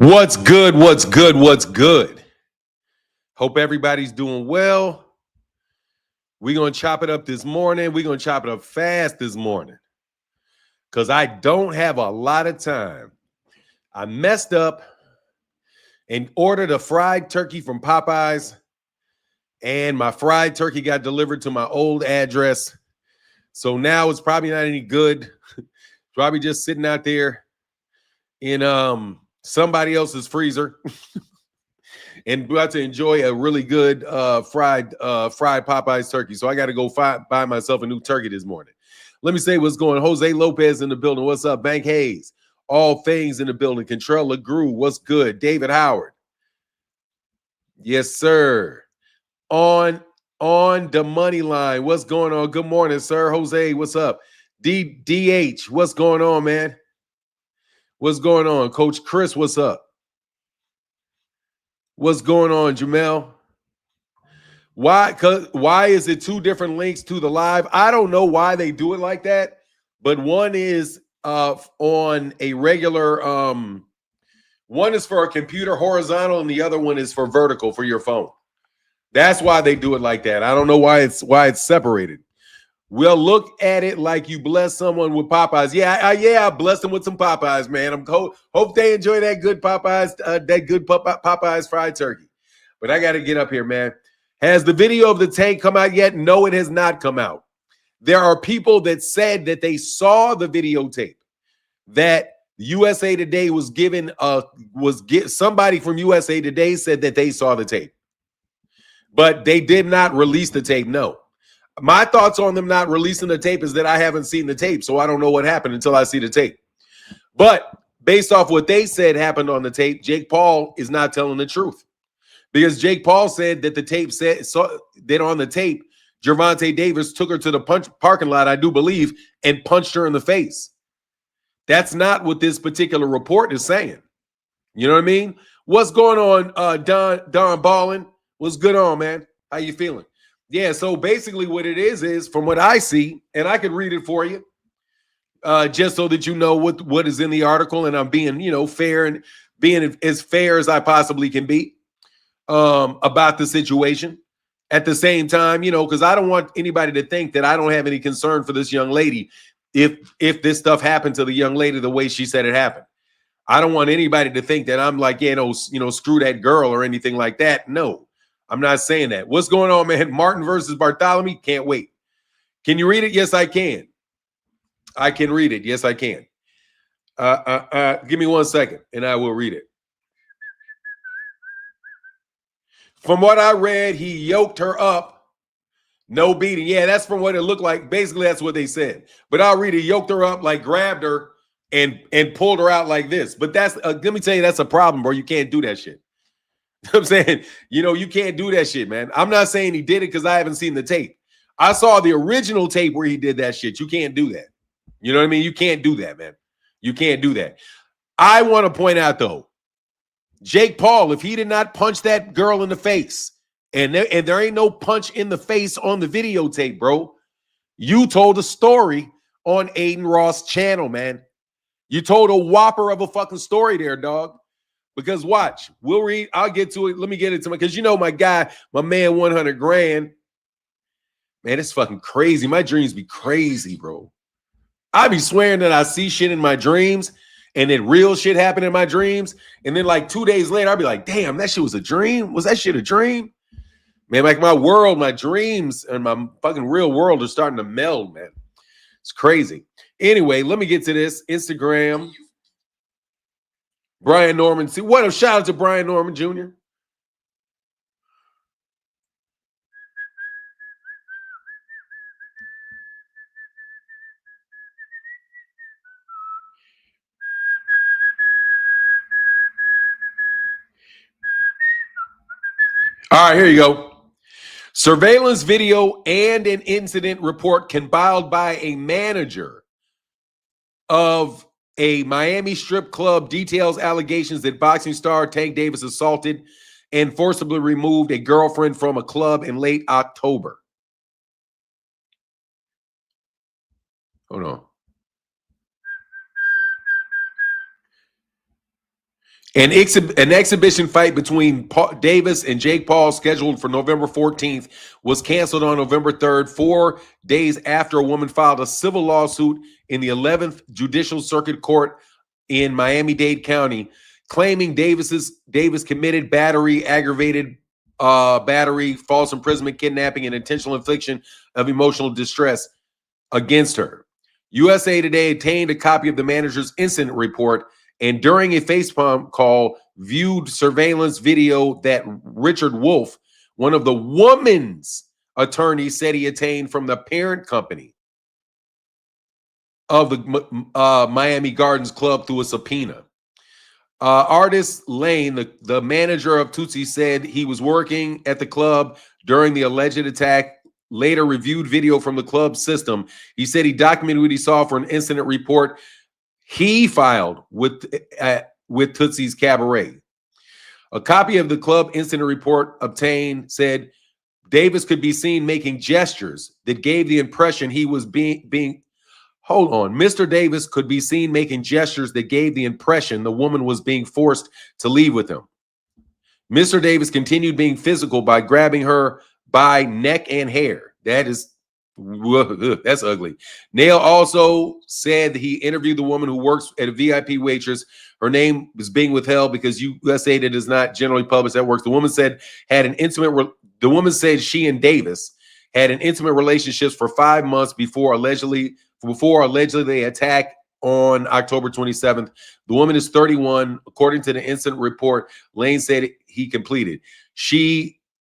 What's good? What's good? What's good? Hope everybody's doing well. We're going to chop it up this morning. We're going to chop it up fast this morning because I don't have a lot of time. I messed up and ordered a fried turkey from Popeyes, and my fried turkey got delivered to my old address. So now it's probably not any good. Probably just sitting out there in somebody else's freezer. And about to enjoy a really good fried Popeyes turkey. So I got to go buy myself a new turkey this morning. Let me say what's going on. Jose Lopez in the building. What's up? Bank Hayes. All things in the building. Contrell LeGrew. What's good? David Howard. Yes, sir. On the money line. What's going on? Good morning, sir. Jose, what's up? DH, what's going on, man? What's going on? Coach Chris, what's up? What's going on, Jamel? Why is it two different links to the live? I don't know why they do it like that, but one is on a regular one is for a computer horizontal and the other one is for vertical for your phone. That's why they do it like that. I don't know why it's separated. We'll look at it like you bless someone with Popeyes. I blessed them with some Popeyes, man. Hope they enjoy that good Popeyes, Popeyes fried turkey. But I got to get up here, man. Has the video of the tank come out yet? No, it has not come out. There are people that said that they saw the videotape that USA Today was given. Somebody from USA Today said that they saw the tape, but they did not release the tape. No. My thoughts on them not releasing the tape is that I haven't seen the tape, so I don't know what happened until I see the tape. But based off what they said happened on the tape, Jake Paul is not telling the truth. Because Jake Paul said that the tape said that on the tape, Gervonta Davis took her to the parking lot, I do believe, and punched her in the face. That's not what this particular report is saying. You know what I mean? What's going on, Don Ballin? What's good on, man? How you feeling? Yeah, so basically what it is from what I see, and I can read it for you, just so that you know what is in the article, and I'm being, fair and being as fair as I possibly can be about the situation. At the same time, because I don't want anybody to think that I don't have any concern for this young lady if this stuff happened to the young lady the way she said it happened. I don't want anybody to think that I'm like, screw that girl or anything like that. No. I'm not saying that. What's going on, man? Martin versus Bartholomew? Can't wait. Can you read it? Yes, I can. I can read it. Yes, I can. Give me 1 second, and I will read it. From what I read, he yoked her up. No beating. Yeah, that's from what it looked like. Basically, that's what they said. But I'll read it. Yoked her up, like grabbed her and pulled her out like this. But that's let me tell you, that's a problem, bro. You can't do that shit. I'm saying, you can't do that shit, man. I'm not saying he did it because I haven't seen the tape. I saw the original tape where he did that shit. You can't do that. You know what I mean? You can't do that, man. You can't do that. I want to point out, though, Jake Paul, if he did not punch that girl in the face, and there ain't no punch in the face on the videotape, bro, you told a story on Aiden Ross' channel, man. You told a whopper of a fucking story there, dog. Because watch, we'll read. I'll get to it. Let me get it to my, because my guy, my man, 100 grand. Man, it's fucking crazy. My dreams be crazy, bro. I be swearing that I see shit in my dreams and then real shit happen in my dreams. And then like 2 days later, I'll be like, damn, that shit was a dream. Was that shit a dream? Man, like my world, my dreams and my fucking real world are starting to meld, man. It's crazy. Anyway, let me get to this. Instagram. Brian Norman. See, what a shout out to Brian Norman Jr. All right, here you go. Surveillance video and an incident report compiled by a manager of a Miami strip club details allegations that boxing star Tank Davis assaulted and forcibly removed a girlfriend from a club in late October. Hold on. An exhibition fight between Davis and Jake Paul, scheduled for November 14th, was canceled on November 3rd, 4 days after a woman filed a civil lawsuit in the 11th Judicial Circuit Court in Miami-Dade County, claiming Davis committed battery, aggravated battery, false imprisonment, kidnapping, and intentional infliction of emotional distress against her. USA Today obtained a copy of the manager's incident report, and during a FaceTime call, viewed surveillance video that Richard Wolf, one of the woman's attorneys, said he obtained from the parent company of the Miami Gardens Club through a subpoena. Artist Lane, the manager of Tootsie, said he was working at the club during the alleged attack. Later reviewed video from the club system. He said he documented what he saw for an incident report he filed with Tootsie's Cabaret. A copy of the club incident report obtained said Davis could be seen making gestures that gave the impression he was being hold on. Mr. Davis could be seen making gestures that gave the impression the woman was being forced to leave with him. Mr. Davis continued being physical by grabbing her by neck and hair. That's ugly. Nail also said that he interviewed the woman who works at a VIP waitress. Her name is being withheld because USA Today does not generally publish that works. The woman said she and Davis had an intimate relationships for 5 months before allegedly they attacked on October 27th. The woman is 31. According to the incident report, Lane said he completed.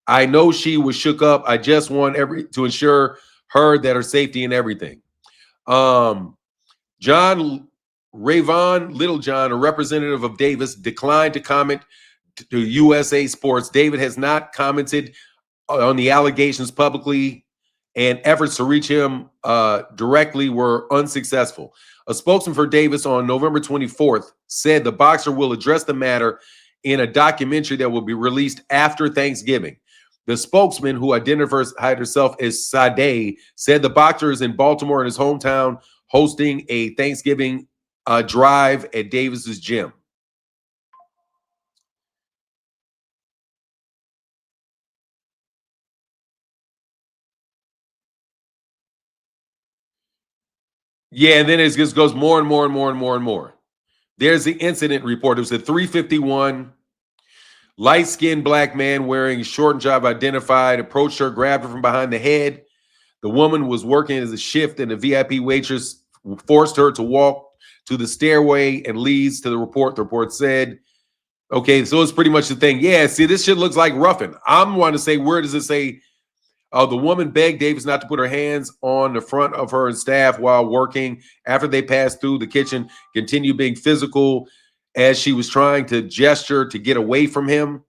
I know she was shook up. I just want to ensure her that her safety and everything. John Rayvon Littlejohn, a representative of Davis, declined to comment to USA Sports. David has not commented on the allegations publicly, and efforts to reach him directly were unsuccessful. A spokesman for Davis on November 24th said the boxer will address the matter in a documentary that will be released after Thanksgiving. The spokesman, who identified herself as Sade, said the boxer is in Baltimore in his hometown hosting a Thanksgiving drive at Davis's gym. Yeah, and then it just goes more and more and more and more and more. There's the incident report. It was at 3:51. Light-skinned black man wearing short job identified, approached her, grabbed her from behind the head. The woman was working as a shift, and the VIP waitress forced her to walk to the stairway and leads to the report. The report said, okay, so it's pretty much the thing. Yeah, see, this shit looks like roughing. I'm wanting to say, where does it say? The woman begged Davis not to put her hands on the front of her and staff while working. After they passed through the kitchen, continued being physical as she was trying to gesture to get away from him.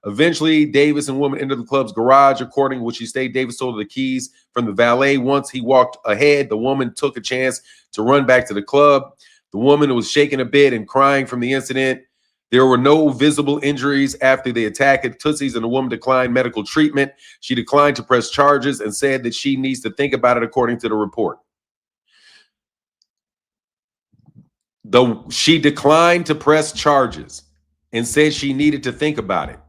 Eventually, Davis and woman entered the club's garage. According to what she stated, Davis told her the keys from the valet. Once he walked ahead, the woman took a chance to run back to the club. The woman was shaking a bit and crying from the incident. There were no visible injuries after the attack at Tootsie's, and the woman declined medical treatment. She declined to press charges and said that she needs to think about it, according to the report. She declined to press charges and said she needed to think about it,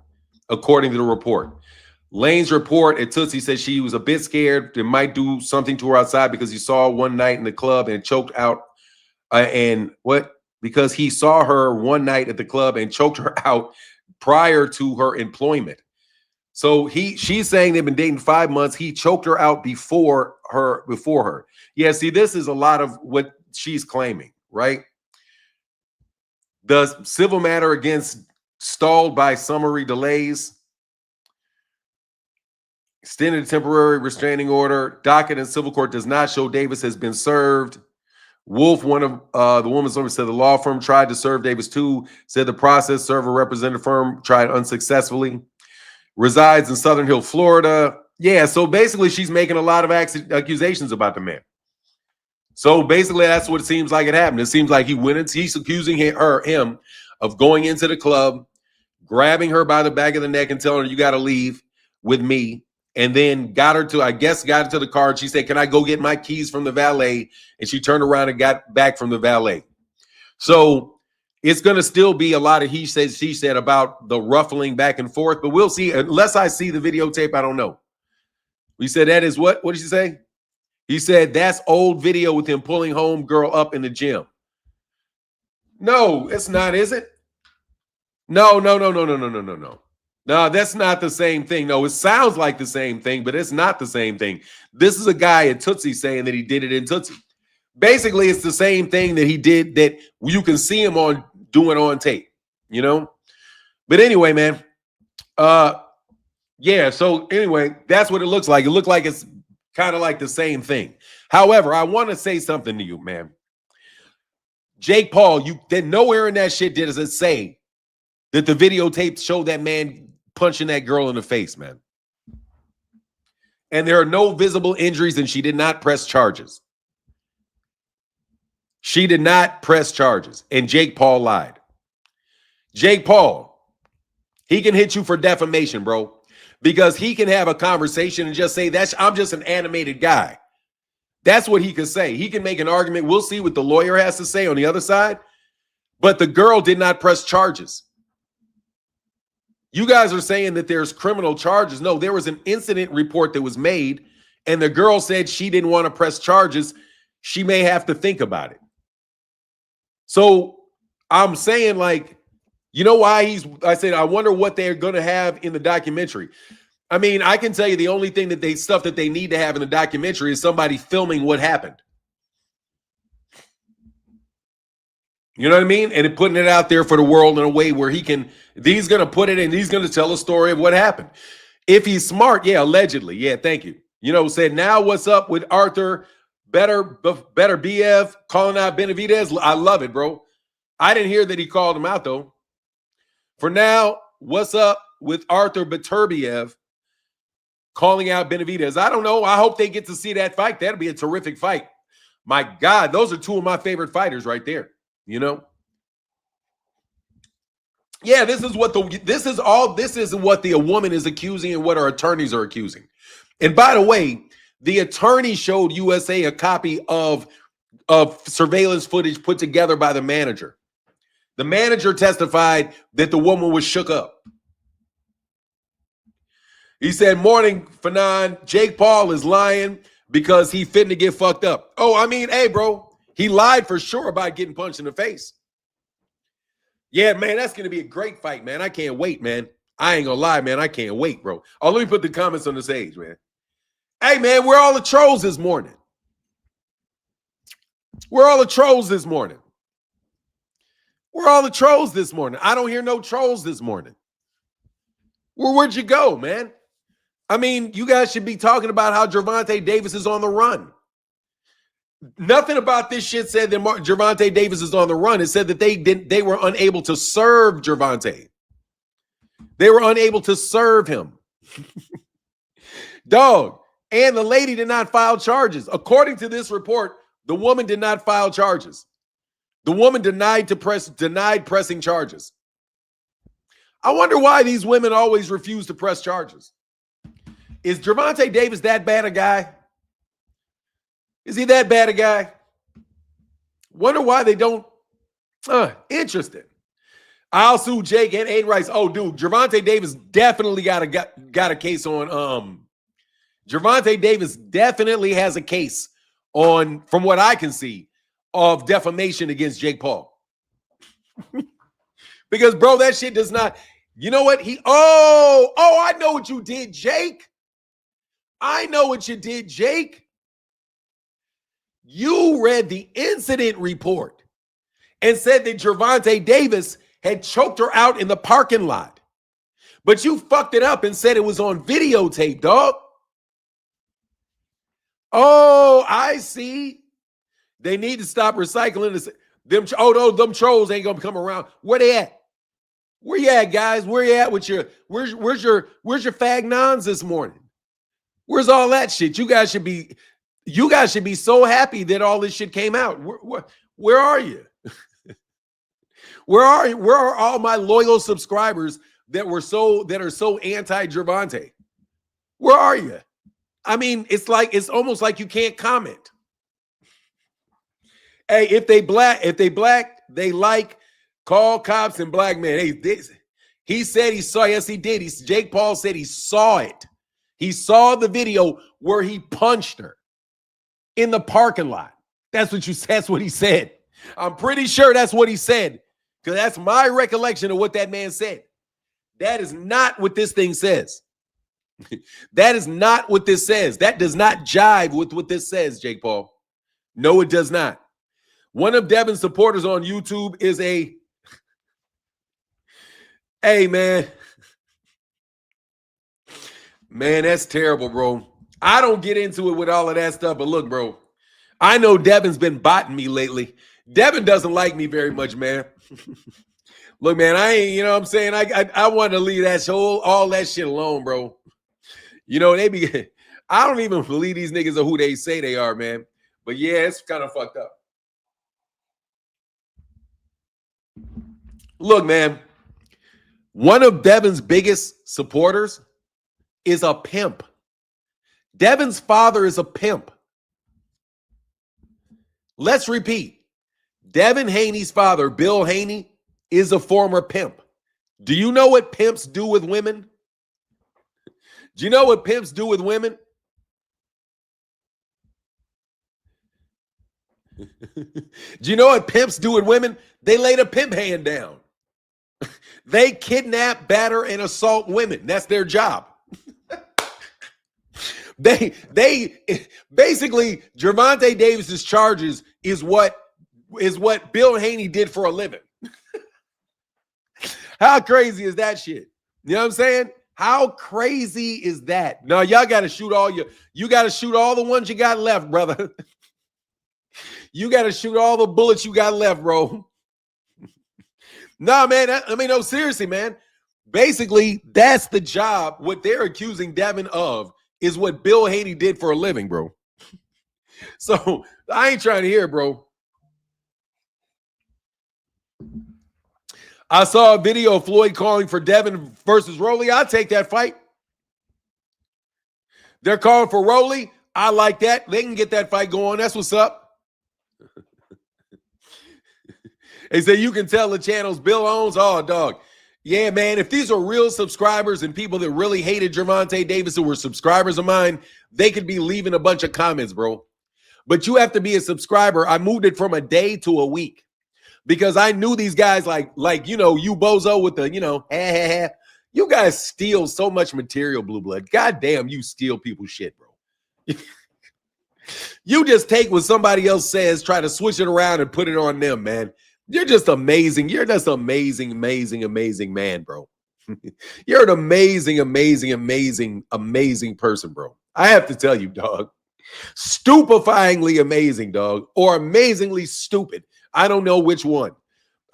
according to the report. Lane's report at Tootsie said she was a bit scared. They might do something to her outside because he saw her one night in the club and choked out. Because he saw her one night at the club and choked her out prior to her employment. So she's saying they've been dating 5 months. He choked her out before her. Yeah, see, this is a lot of what she's claiming, right? The civil matter against stalled by summary delays. Extended temporary restraining order. Docket in civil court does not show Davis has been served. Wolf, one of the woman's lawyer, said the law firm tried to serve Davis too, said the process server representative firm tried unsuccessfully. Resides in Southern Hill, Florida. Yeah, so basically she's making a lot of accusations about the man. So basically that's what it seems like it happened. It seems like he's accusing him of going into the club, grabbing her by the back of the neck and telling her, you got to leave with me. And then got her to the car. And she said, can I go get my keys from the valet? And she turned around and got back from the valet. So it's going to still be a lot of he said, she said about the ruffling back and forth, but we'll see. Unless I see the videotape, I don't know. We said that is what? What did she say? He said that's old video with him pulling home girl up in the gym. No, it's not, is it? No. No, that's not the same thing. No, it sounds like the same thing, but it's not the same thing. This is a guy at Tootsie saying that he did it in Tootsie. Basically, it's the same thing that he did that you can see him on doing on tape, you know? But anyway, man, yeah, so anyway, that's what it looks like. It looked like it's kind of like the same thing. However, I want to say something to you, man. Jake Paul, you did nowhere in that shit did it say that the videotape showed that man punching that girl in the face, man. And there are no visible injuries, and she did not press charges. She did not press charges, and Jake Paul lied. Jake Paul, he can hit you for defamation, bro, because he can have a conversation and just say, I'm just an animated guy. That's what he could say. He can make an argument. We'll see what the lawyer has to say on the other side. But the girl did not press charges. You guys are saying that there's criminal charges. No, there was an incident report that was made, and the girl said she didn't want to press charges. She may have to think about it. So I'm saying, like, you know why I said, I wonder what they're going to have in the documentary. I mean, I can tell you the only thing stuff that they need to have in the documentary is somebody filming what happened. You know what I mean? And putting it out there for the world in a way where he's going to put it in, he's going to tell a story of what happened. If he's smart, yeah, allegedly. Yeah, thank you. You know, said, now what's up with Arthur Better BF calling out Benavidez? I love it, bro. I didn't hear that he called him out, though. For now, what's up with Arthur Beterbiev calling out Benavidez? I don't know. I hope they get to see that fight. That'll be a terrific fight. My God, those are two of my favorite fighters right there. You know? Yeah, this is what the woman is accusing and what her attorneys are accusing. And by the way, the attorney showed USA a copy of surveillance footage put together by the manager. The manager testified that the woman was shook up. He said, morning, Fanon, Jake Paul is lying because he finna get fucked up. Oh, I mean, hey, bro, he lied for sure about getting punched in the face. Yeah, man, that's going to be a great fight, man. I can't wait, man. I ain't going to lie, man. I can't wait, bro. Oh, let me put the comments on the stage, man. Hey, man, where are all the trolls this morning? Where are all the trolls this morning? Where are all the trolls this morning? I don't hear no trolls this morning. Where'd you go, man? I mean, you guys should be talking about how Gervonta Davis is on the run. Nothing about this shit said that Gervonta Davis is on the run. It said that they were unable to serve Gervonta. They were unable to serve him. Dog. And the lady did not file charges. According to this report, the woman did not file charges. The woman denied pressing charges. I wonder why these women always refuse to press charges. Is Gervonta Davis that bad a guy? Is he that bad a guy? Wonder why they don't. Interesting. I'll sue Jake and Aiden Rice. Oh, dude, Gervonta Davis definitely got a case on. Gervonta Davis definitely has a case on, from what I can see, of defamation against Jake Paul. Because, bro, that shit does not. You know what? I know what you did, Jake. I know what you did, Jake. You read the incident report and said that Gervonta Davis had choked her out in the parking lot. But you fucked it up and said it was on videotape, dog. Oh, I see. They need to stop recycling this. Them trolls ain't gonna come around. Where they at? Where you at, guys? Where you at with your where's your fag nons this morning? Where's all that shit? You guys should be so happy that all this shit came out. Where are you? Where are all my loyal subscribers that are so anti-Gervonta? Where are you? I mean, it's almost like you can't comment. Hey, if they black, they like Call cops and black men. Hey, he said he saw. Yes, he did. Jake Paul said he saw it. He saw the video where he punched her in the parking lot. That's what he said. I'm pretty sure that's what he said, because that's my recollection of what that man said. That is not what this thing says. That is not what this says. That does not jive with what this says, Jake Paul. No, it does not. One of Devin's supporters on YouTube is a, hey, man. Man, that's terrible, bro. I don't get into it with all of that stuff, but look, bro, I know Devin's been botting me lately. Devin doesn't like me very much, man. Look, man, I ain't, you know what I'm saying? I want to leave all that shit alone, bro. You know, I don't even believe these niggas are who they say they are, man. But yeah, it's kind of fucked up. Look, man, one of Devin's biggest supporters is a pimp. Devin's father is a pimp. Let's repeat. Devin Haney's father, Bill Haney, is a former pimp. Do you know what pimps do with women? Do you know what pimps do with women? Do you know what pimps do with women? They lay the pimp hand down. They kidnap, batter, and assault women. That's their job. They basically, Gervonta Davis's charges is what Bill Haney did for a living. How crazy is that shit? You know what I'm saying? How crazy is that? No, y'all got to shoot you got to shoot all the ones you got left, brother. You got to shoot all the bullets you got left, bro. No, man. No, seriously, man. Basically, that's the job. What they're accusing Devin of is what Bill Haney did for a living, bro. So I ain't trying to hear it, bro. I saw a video of Floyd calling for Devin versus Rolly. I'll take that fight. They're calling for Rolly. I like that. They can get that fight going. That's what's up. They say you can tell the channels Bill owns. Oh, dog. Yeah, man. If these are real subscribers and people that really hated Gervonta Davis who were subscribers of mine, they could be leaving a bunch of comments, bro. But you have to be a subscriber. I moved it from a day to a week because I knew these guys like you know, you bozo with the, you know, you guys steal so much material, Blue Blood. God damn, you steal people's shit, bro. You just take what somebody else says, try to switch it around and put it on them, man. You're just amazing. You're just amazing, amazing, amazing man, bro. You're an amazing, amazing, amazing, amazing person, bro. I have to tell you, dog. Stupefyingly amazing, dog, or amazingly stupid. I don't know which one.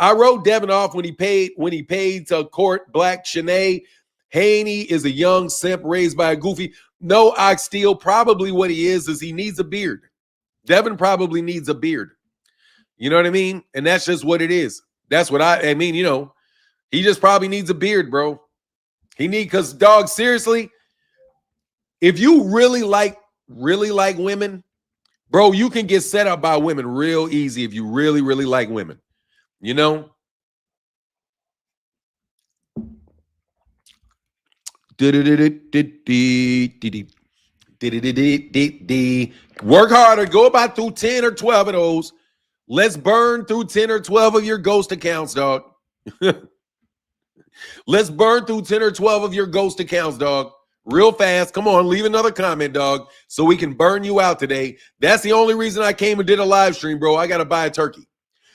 I wrote Devin off when he paid to court Black Shanae. Haney is a young simp raised by a goofy. No, Oxteal, probably what he is he needs a beard. Devin probably needs a beard. You know what I mean? And that's just what it is. That's what I mean, you know, he just probably needs a beard, bro. Because, dog, seriously, if you really like women, bro, you can get set up by women real easy if you really, really like women. You know? Work harder. Go about through 10 or 12 of those. Let's burn through 10 or 12 of your ghost accounts, dog. Let's burn through 10 or 12 of your ghost accounts, dog. Real fast. Come on, leave another comment, dog, so we can burn you out today. That's the only reason I came and did a live stream, bro. I got to buy a turkey.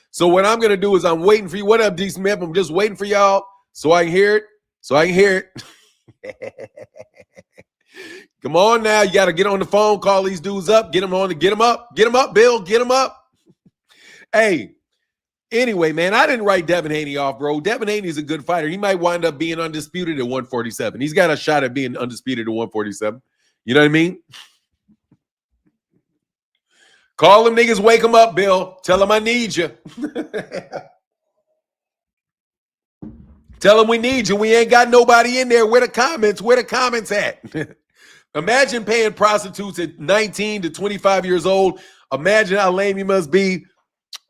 So what I'm going to do is I'm waiting for you. What up, D. Smith? I'm just waiting for y'all so I can hear it. Come on now. You got to get on the phone, call these dudes up, get them up, Bill, get them up. Hey, anyway, man, I didn't write Devin Haney off, bro. Devin Haney's a good fighter. He might wind up being undisputed at 147. He's got a shot at being undisputed at 147. You know what I mean? Call them niggas, wake them up, Bill. Tell them I need you. Tell them we need you. We ain't got nobody in there. Where the comments at? Imagine paying prostitutes at 19 to 25 years old. Imagine how lame you must be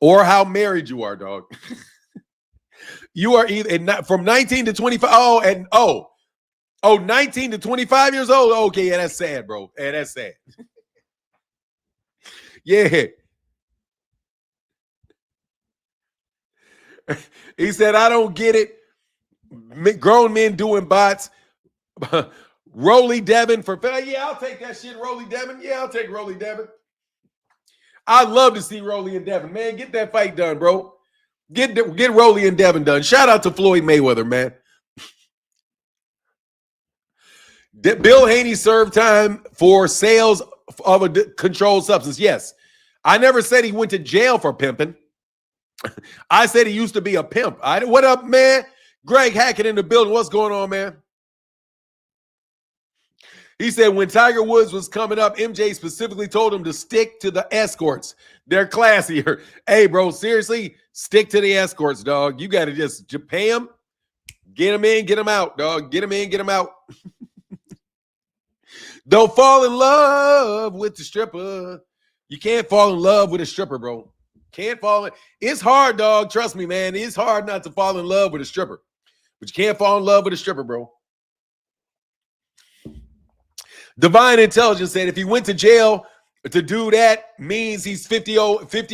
or how married you are, dog. You are either from 19 to 25. Oh, 19 to 25 years old. Okay, yeah, that's sad, bro. Yeah, that's sad. Yeah. He said, I don't get it. Grown men doing bots. Rolly Devin for yeah, I'll take that shit, Rolly Devin. Yeah, I'll take Rolly Devin. I'd love to see Rolly and Devin, man. Get that fight done, bro. Get Rolly and Devin done. Shout out to Floyd Mayweather, man. Bill Haney served time for sales of a controlled substance. Yes. I never said he went to jail for pimping. I said he used to be a pimp. What up, man? Greg Hackett in the building. What's going on, man? He said when Tiger Woods was coming up, MJ specifically told him to stick to the escorts. They're classier. Hey, bro, seriously, stick to the escorts, dog. You got to just pay them, get them in, get them out, dog. Get them in, get them out. Don't fall in love with the stripper. You can't fall in love with a stripper, bro. Can't fall in. It's hard, dog. Trust me, man. It's hard not to fall in love with a stripper. But you can't fall in love with a stripper, bro. Divine Intelligence said if he went to jail to do that means he's 50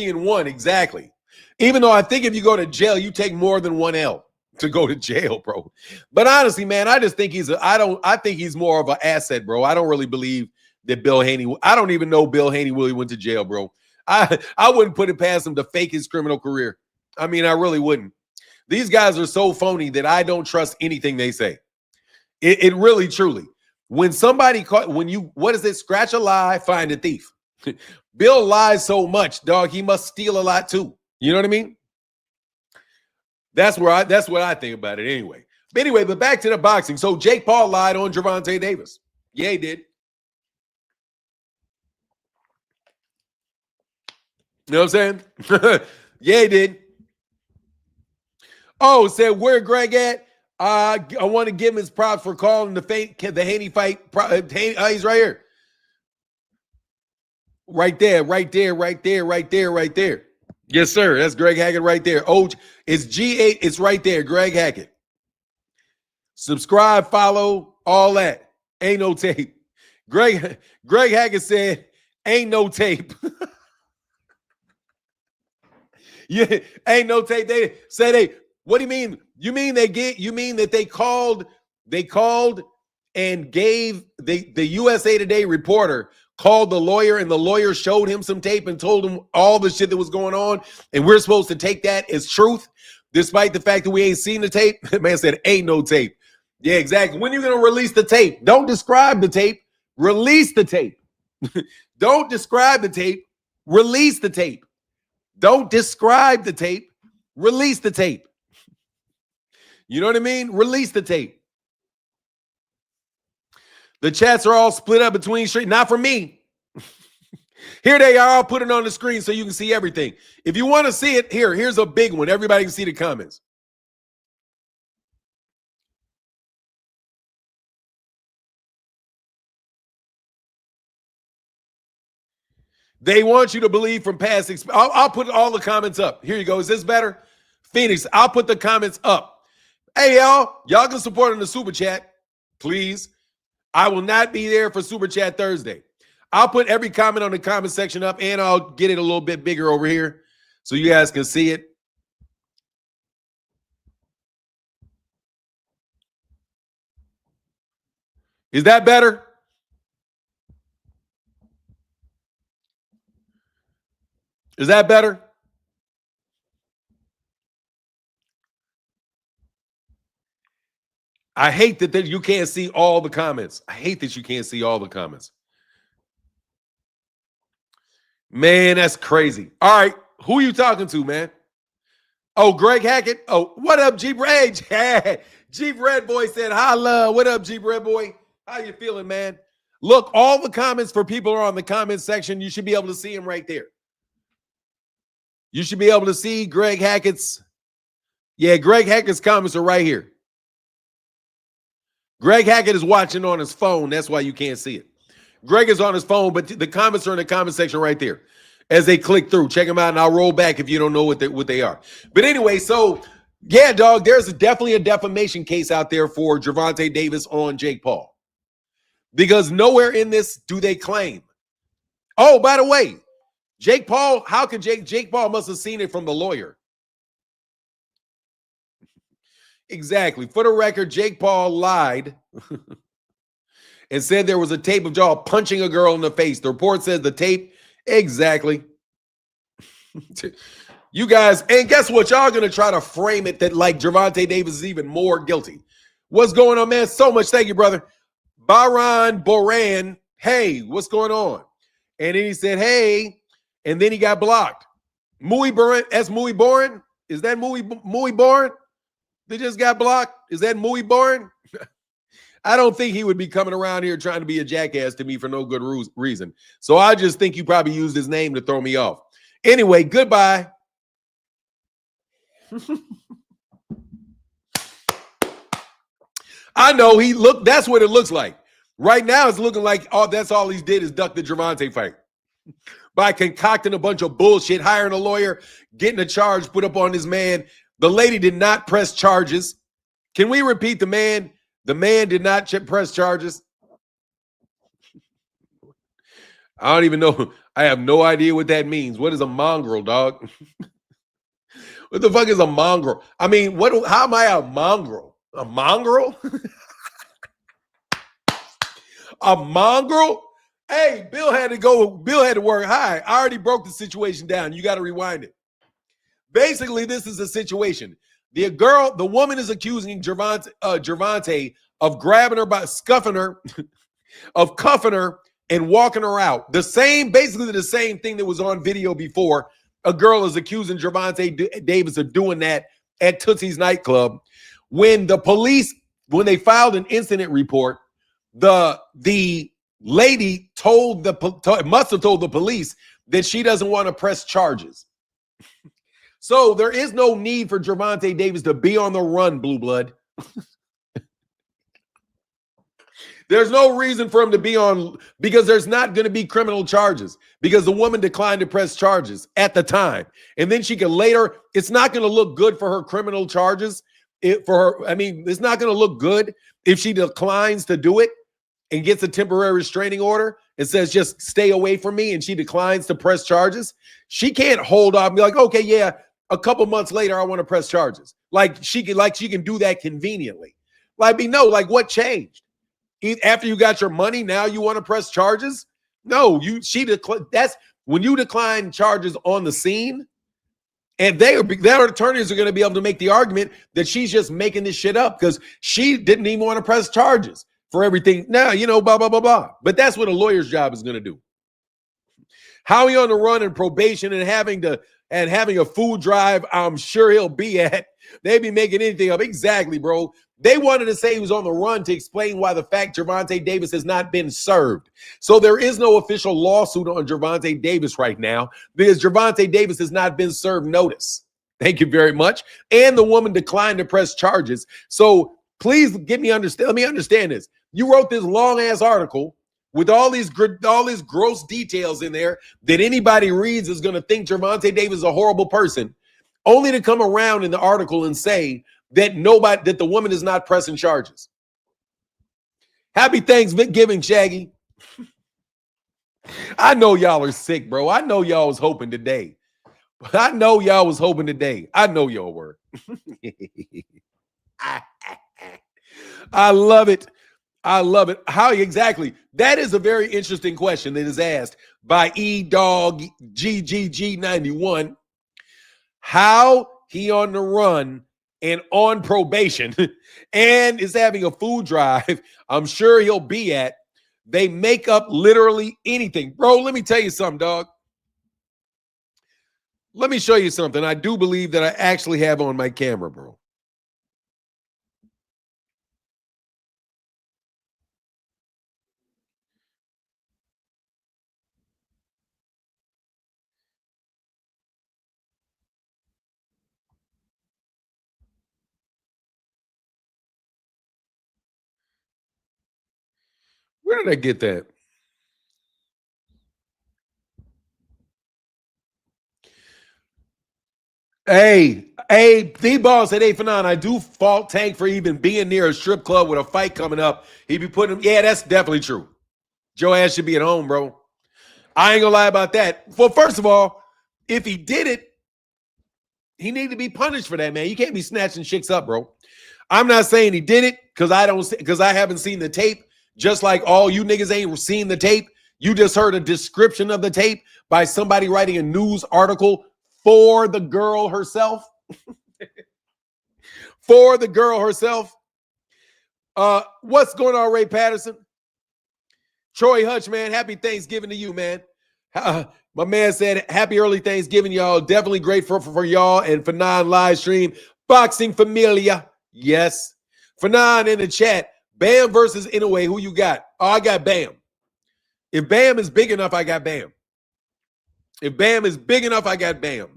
and 1. Exactly. Even though I think if you go to jail, you take more than one L to go to jail, bro. But honestly, man, I just think I think he's more of an asset, bro. I don't really believe that Bill Haney. I don't even know Bill Haney really went to jail, bro. I wouldn't put it past him to fake his criminal career. I mean, I really wouldn't. These guys are so phony that I don't trust anything they say. It really, truly. When somebody what is it? Scratch a lie, find a thief. Bill lies so much, dog. He must steal a lot too. You know what I mean? That's what I think about it anyway. But back to the boxing. So Jake Paul lied on Gervonta Davis. Yeah, he did. You know what I'm saying? Yeah, he did. Oh, said where Greg at? I want to give him his props for calling the Haney fight. He's right here. Right there. Yes, sir. That's Greg Hackett right there. Oh, it's G8. It's right there. Greg Hackett. Subscribe, follow, all that. Ain't no tape. Greg Hackett said, ain't no tape. Yeah, ain't no tape. They said what do you mean? You mean that they called and gave the USA Today reporter called the lawyer and the lawyer showed him some tape and told him all the shit that was going on, and we're supposed to take that as truth despite the fact that we ain't seen the tape? Man said ain't no tape. Yeah, exactly. When are you going to release the tape? Don't describe the tape. Release the tape. Don't describe the tape. Release the tape. Don't describe the tape. Release the tape. You know what I mean? Release the tape. The chats are all split up between streets. Not for me. Here they are. I'll put it on the screen so you can see everything. If you want to see it, here's a big one. Everybody can see the comments. They want you to believe from past experience. I'll put all the comments up. Here you go. Is this better? Phoenix, I'll put the comments up. Hey, y'all can support in the super chat, please. I will not be there for super chat Thursday. I'll put every comment on the comment section up, and I'll get it a little bit bigger over here so you guys can see it. Is that better? Is that better? I hate that you can't see all the comments. I hate that you can't see all the comments. Man, that's crazy. All right, who are you talking to, man? Oh, Greg Hackett. Oh, what up, Jeep Red? Jeep Red Boy said, hi, love. What up, Jeep Red Boy? How you feeling, man? Look, all the comments for people are on the comment section. You should be able to see them right there. You should be able to see Greg Hackett's. Yeah, Greg Hackett's comments are right here. Greg Hackett is watching on his phone. That's why you can't see it. Greg is on his phone, but the comments are in the comment section right there. As they click through, check them out, and I'll roll back if you don't know what they are. But anyway, so Yeah, dog, there's definitely a defamation case out there for Gervonta Davis on Jake Paul. Because nowhere in this do they claim. Oh, by the way, Jake Paul, how could Jake Paul must have seen it from the lawyer. Exactly. For the record, Jake Paul lied and said there was a tape of y'all punching a girl in the face. The report says the tape, exactly. You guys, and guess what? Y'all gonna try to frame it that like Gervonta Davis is even more guilty. What's going on, man? So much. Thank you, brother. Baran Boran, hey, what's going on? And then he said, hey, and then he got blocked. Muy Boran, that's Muy Boran? Is that Muy Boran? They just got blocked? Is that Muy Boran? I don't think he would be coming around here trying to be a jackass to me for no good reason. So I just think you probably used his name to throw me off. Anyway, goodbye. I know that's what it looks like. Right now, it's looking like that's all he did is duck the Gervonta fight by concocting a bunch of bullshit, hiring a lawyer, getting a charge put up on this man. The lady did not press charges. Can we repeat the man? The man did not press charges. I don't even know. I have no idea what that means. What is a mongrel, dog? What the fuck is a mongrel? I mean, how am I a mongrel? A mongrel? A mongrel? Hey, Bill had to work. Hi, I already broke the situation down. You got to rewind it. Basically, this is a situation. The woman is accusing Gervonta of grabbing her by scuffing her, of cuffing her and walking her out. Basically the same thing that was on video before. A girl is accusing Gervonta Davis of doing that at Tootsie's nightclub. When they filed an incident report, the lady must have told the police that she doesn't want to press charges. So there is no need for Gervonta Davis to be on the run, Blue Blood. There's no reason for him to be on, because there's not going to be criminal charges because the woman declined to press charges at the time. And then she can later, it's not going to look good for her criminal charges. It's not going to look good if she declines to do it and gets a temporary restraining order and says, just stay away from me. And she declines to press charges. She can't hold off and be like, okay, yeah, a couple months later, I want to press charges. She can do that conveniently. What changed? After you got your money, now you want to press charges? No, that's when you decline charges on the scene, and their attorneys are going to be able to make the argument that she's just making this shit up because she didn't even want to press charges for everything. Now, blah, blah, blah, blah. But that's what a lawyer's job is going to do. How he on the run and probation and having a food drive, I'm sure he'll be at. They be making anything up. Exactly, bro. They wanted to say he was on the run to explain why the fact Gervonta Davis has not been served. So there is no official lawsuit on Gervonta Davis right now because Gervonta Davis has not been served notice. Thank you very much. And the woman declined to press charges. So please let me understand this. You wrote this long ass article with all these gross details in there that anybody reads is going to think Gervonta Davis is a horrible person, only to come around in the article and say that the woman is not pressing charges. Happy Thanksgiving, Shaggy. I know y'all are sick, bro. I know y'all was hoping today. I know y'all were. I love it. How exactly? That is a very interesting question that is asked by eDog GGG91. How he on the run and on probation and is having a food drive I'm sure he'll be at. They make up literally anything. Bro, let me tell you something, dog. Let me show you something I do believe that I actually have on my camera, bro. Where did I get that? Hey, Hey, D-Ball said, hey, Fanon, I do fault Tank for even being near a strip club with a fight coming up. He be putting him. Yeah, that's definitely true. Joe ass should be at home, bro. I ain't gonna lie about that. Well, first of all, if he did it, he need to be punished for that, man. You can't be snatching chicks up, bro. I'm not saying he did it because I haven't seen the tape. Just like all you niggas ain't seen the tape. You just heard a description of the tape by somebody writing a news article for the girl herself. For the girl herself. What's going on, Ray Patterson? Troy Hutch, man, happy Thanksgiving to you, man. My man said, happy early Thanksgiving, y'all. Definitely great for y'all and for live stream. Boxing Familia, yes. Fanon in the chat, Bam versus Inoue, who you got? Oh, I got Bam. If Bam is big enough, I got Bam. If Bam is big enough, I got Bam.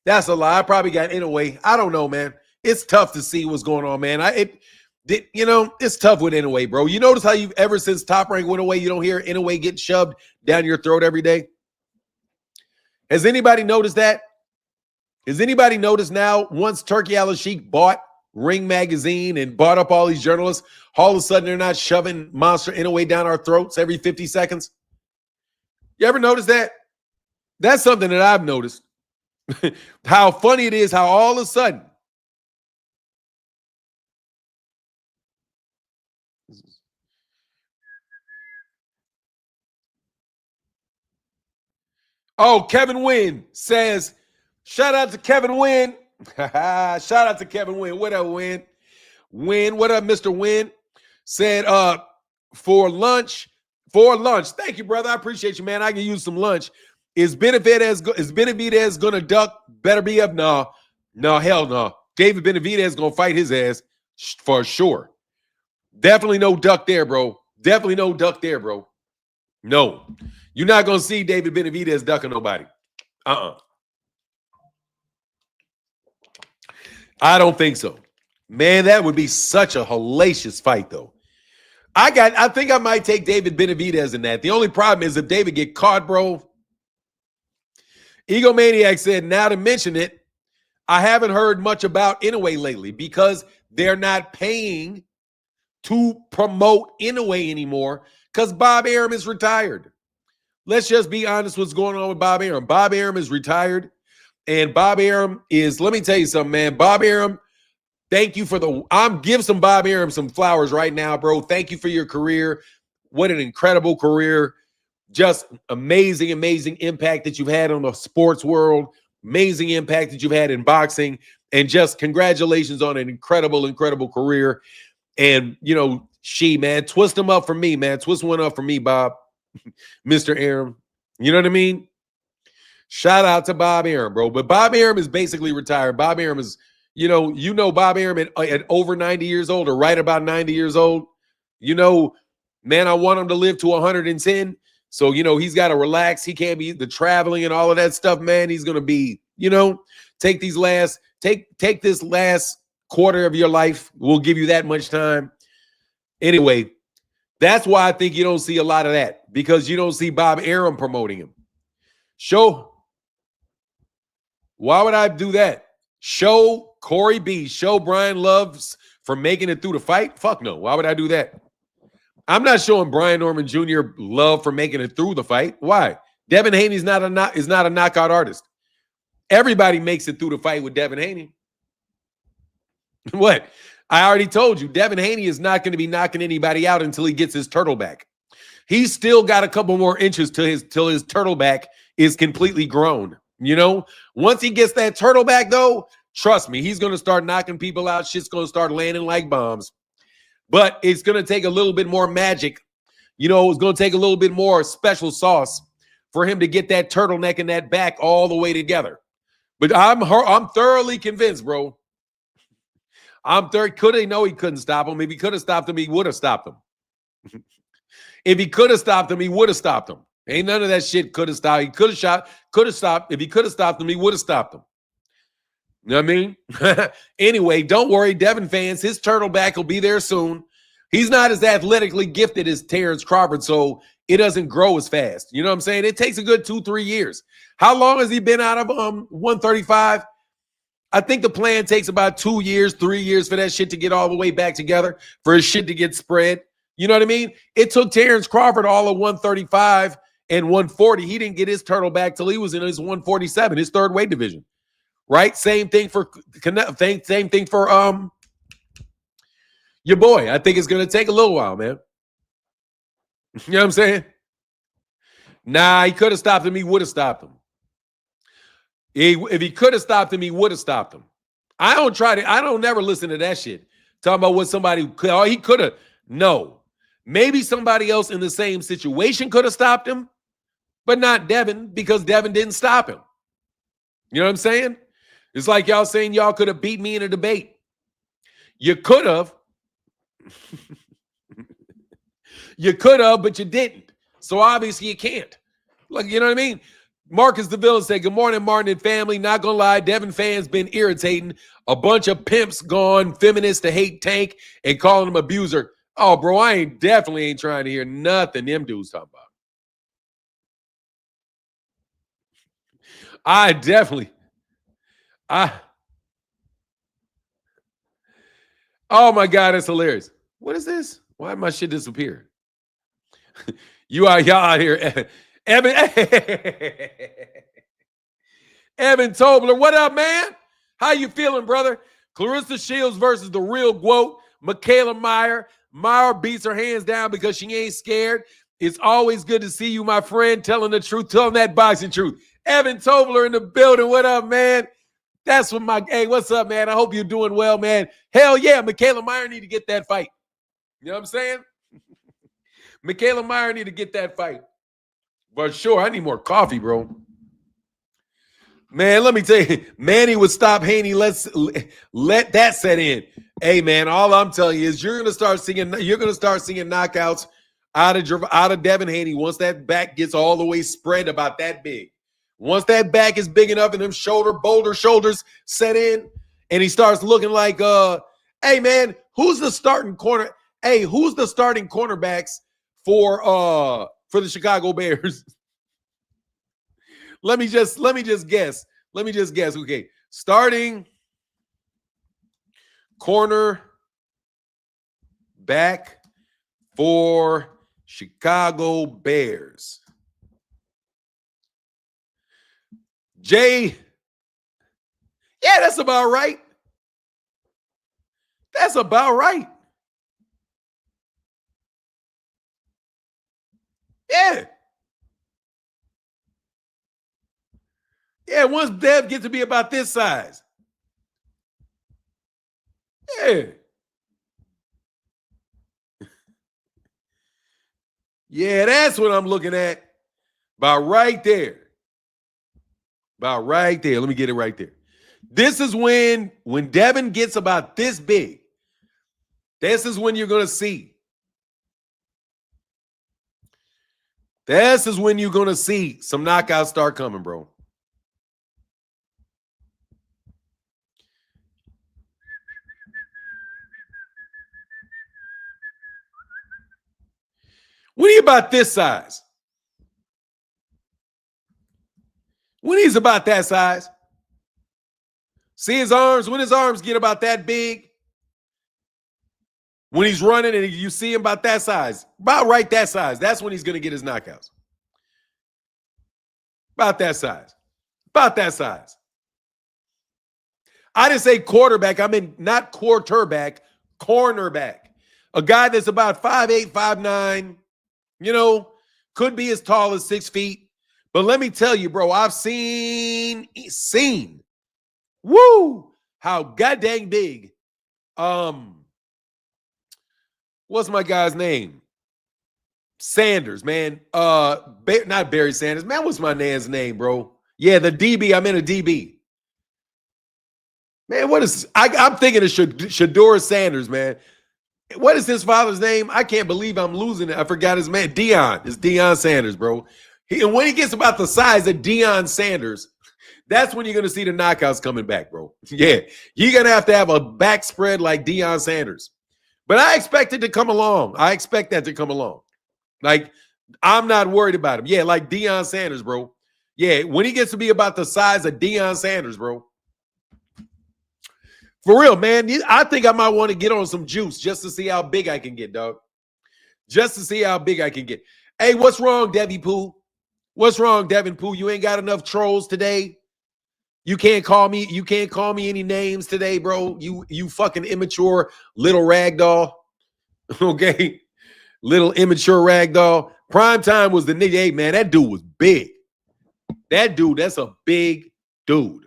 That's a lie. I probably got Inoue. I don't know, man. It's tough to see what's going on, man. It's tough with Inoue, bro. You notice how you've ever since Top Rank went away, you don't hear Inoue getting shoved down your throat every day? Has anybody noticed that? Has anybody noticed now, once Turkey Al-Sheikh bought Ring Magazine and bought up all these journalists, all of a sudden they're not shoving Monster Inoue down our throats every 50 seconds? You ever notice that? That's something that I've noticed. How funny it is how all of a sudden Kevin Wynn says, shout out to Kevin Wynn. Shout out to Kevin Wynn. What up, Wynn? Wynn, what up, Mr. Wynn? Said, for lunch. Thank you, brother. I appreciate you, man. I can use some lunch. Is Benavidez gonna duck? Better be up. No, hell no. David Benavidez gonna fight his ass for sure. Definitely no duck there, bro. Definitely no duck there, bro. No. You're not going to see David Benavidez ducking nobody. I don't think so. Man, that would be such a hellacious fight, though. I think I might take David Benavidez in that. The only problem is if David get caught, bro. Egomaniac said, now to mention it, I haven't heard much about Inoue lately because they're not paying to promote Inoue anymore because Bob Arum is retired. Let's just be honest what's going on with Bob Arum. Bob Arum is retired, and Bob Arum is, let me tell you something, man. Bob Arum, thank you for give some Bob Arum some flowers right now, bro. Thank you for your career. What an incredible career. Just amazing, amazing impact that you've had on the sports world. Amazing impact that you've had in boxing. And just congratulations on an incredible, incredible career. And, man, twist them up for me, man. Twist one up for me, Bob. Mr. Arum. You know what I mean? Shout out to Bob Arum, bro. But Bob Arum is basically retired. Bob Arum is, Bob Arum at over 90 years old or right about 90 years old. Man, I want him to live to 110. So, he's got to relax. He can't be the traveling and all of that stuff, man. He's going to be, take this last quarter of your life. We'll give you that much time. Anyway, that's why I think you don't see a lot of that because you don't see Bob Arum promoting him. Why would I do that? Show Corey B. Show Brian Loves for making it through the fight? Fuck no. Why would I do that? I'm not showing Brian Norman Jr. love for making it through the fight. Why? Devin Haney is not a knockout artist. Everybody makes it through the fight with Devin Haney. What? I already told you, Devin Haney is not going to be knocking anybody out until he gets his turtle back. He's still got a couple more inches till his turtle back is completely grown. Once he gets that turtle back, though, trust me, he's going to start knocking people out. Shit's going to start landing like bombs. But it's going to take a little bit more magic. It's going to take a little bit more special sauce for him to get that turtleneck and that back all the way together. But I'm thoroughly convinced, bro. Could he know he couldn't stop him? If he could have stopped him, he would have stopped him. If he could have stopped him, he would have stopped him. Ain't none of that shit could have stopped. He could have stopped. If he could have stopped him, he would have stopped him. You know what I mean? Anyway, don't worry, Devin fans. His turtle back will be there soon. He's not as athletically gifted as Terrence Crawford, so it doesn't grow as fast. You know what I'm saying? It takes a good 2-3 years. How long has he been out of 135? I think the plan takes about 2 years, 3 years for that shit to get all the way back together, for his shit to get spread. You know what I mean? It took Terrence Crawford all of 135 and 140. He didn't get his turtle back till he was in his 147, his third weight division. Right? Same thing for your boy. I think it's going to take a little while, man. You know what I'm saying? Nah, he could have stopped him. He would have stopped him. If he could have stopped him, he would have stopped him. I don't never listen to that shit. Talking about what somebody, he could have. No. Maybe somebody else in the same situation could have stopped him, but not Devin, because Devin didn't stop him. You know what I'm saying? It's like y'all saying y'all could have beat me in a debate. You could have. You could have, but you didn't. So obviously you can't. Like, you know what I mean? Marcus DeVille said, good morning, Martin and family. Not gonna lie, Devin fans been irritating. A bunch of pimps gone feminists to hate Tank and calling him abuser. Oh, bro, I definitely ain't trying to hear nothing them dudes talking about. Oh my God, that's hilarious. What is this? Why did my shit disappear? Y'all out here. Evan Tobler, what up, man? How you feeling, brother? Clarissa Shields versus the real GWOAT. Michaela Meyer. Meyer beats her hands down because she ain't scared. It's always good to see you, my friend, telling the truth, telling that boxing truth. Evan Tobler in the building. What up, man? That's what hey, what's up, man? I hope you're doing well, man. Hell yeah, Michaela Meyer need to get that fight. You know what I'm saying? Michaela Meyer need to get that fight. But sure, I need more coffee, bro. Man, let me tell you, Manny would stop Haney. Let that set in. Hey, man, all I'm telling you is you're gonna start seeing knockouts out of Devin Haney once that back gets all the way spread about that big. Once that back is big enough and them boulder shoulders set in, and he starts looking like, hey man, who's the starting corner? Hey, who's the starting cornerbacks for the Chicago Bears? Let me just guess. Okay, starting corner back for Chicago Bears. Jay. Yeah, that's about right. That's about right. Yeah. Yeah, once Dev gets to be about this size. Yeah. Yeah, that's what I'm looking at. About right there. About right there. Let me get it right there. This is when Devin gets about this big. This is when you're going to see. This is when you're going to see some knockouts start coming, bro. When he's about this size. When he's about that size. See his arms? When his arms get about that big. When he's running and you see him about that size. About right that size. That's when he's going to get his knockouts. About that size. About that size. I didn't say quarterback. I mean not quarterback. Cornerback. A guy that's about 5'8", 5'9", you know, could be as tall as 6 feet. But let me tell you, bro, I've seen, woo, how goddamn big. What's my guy's name? Sanders, man. Not Barry Sanders. Man, what's my man's name, bro? Yeah, the DB. I'm in a DB. Man, what is... I'm thinking of Shador Sanders, man. What is his father's name? I can't believe I'm losing it. I forgot his man. Deion. It's Deion Sanders, bro. And when he gets about the size of Deion Sanders, that's when you're going to see the knockouts coming back, bro. Yeah. You're going to have a back spread like Deion Sanders. But I expect it to come along. I expect that to come along. Like, I'm not worried about him. Yeah, like Deion Sanders, bro. Yeah, when he gets to be about the size of Deion Sanders, bro. For real, man. I think I might want to get on some juice just to see how big I can get, dog. Just to see how big I can get. Hey, what's wrong, Debbie Pooh? What's wrong, Devin Pooh? You ain't got enough trolls today. You can't call me. You can't call me any names today, bro. You fucking immature little ragdoll. Okay, little immature ragdoll. Prime time was the nigga. Hey man, that dude was big. That dude, that's a big dude.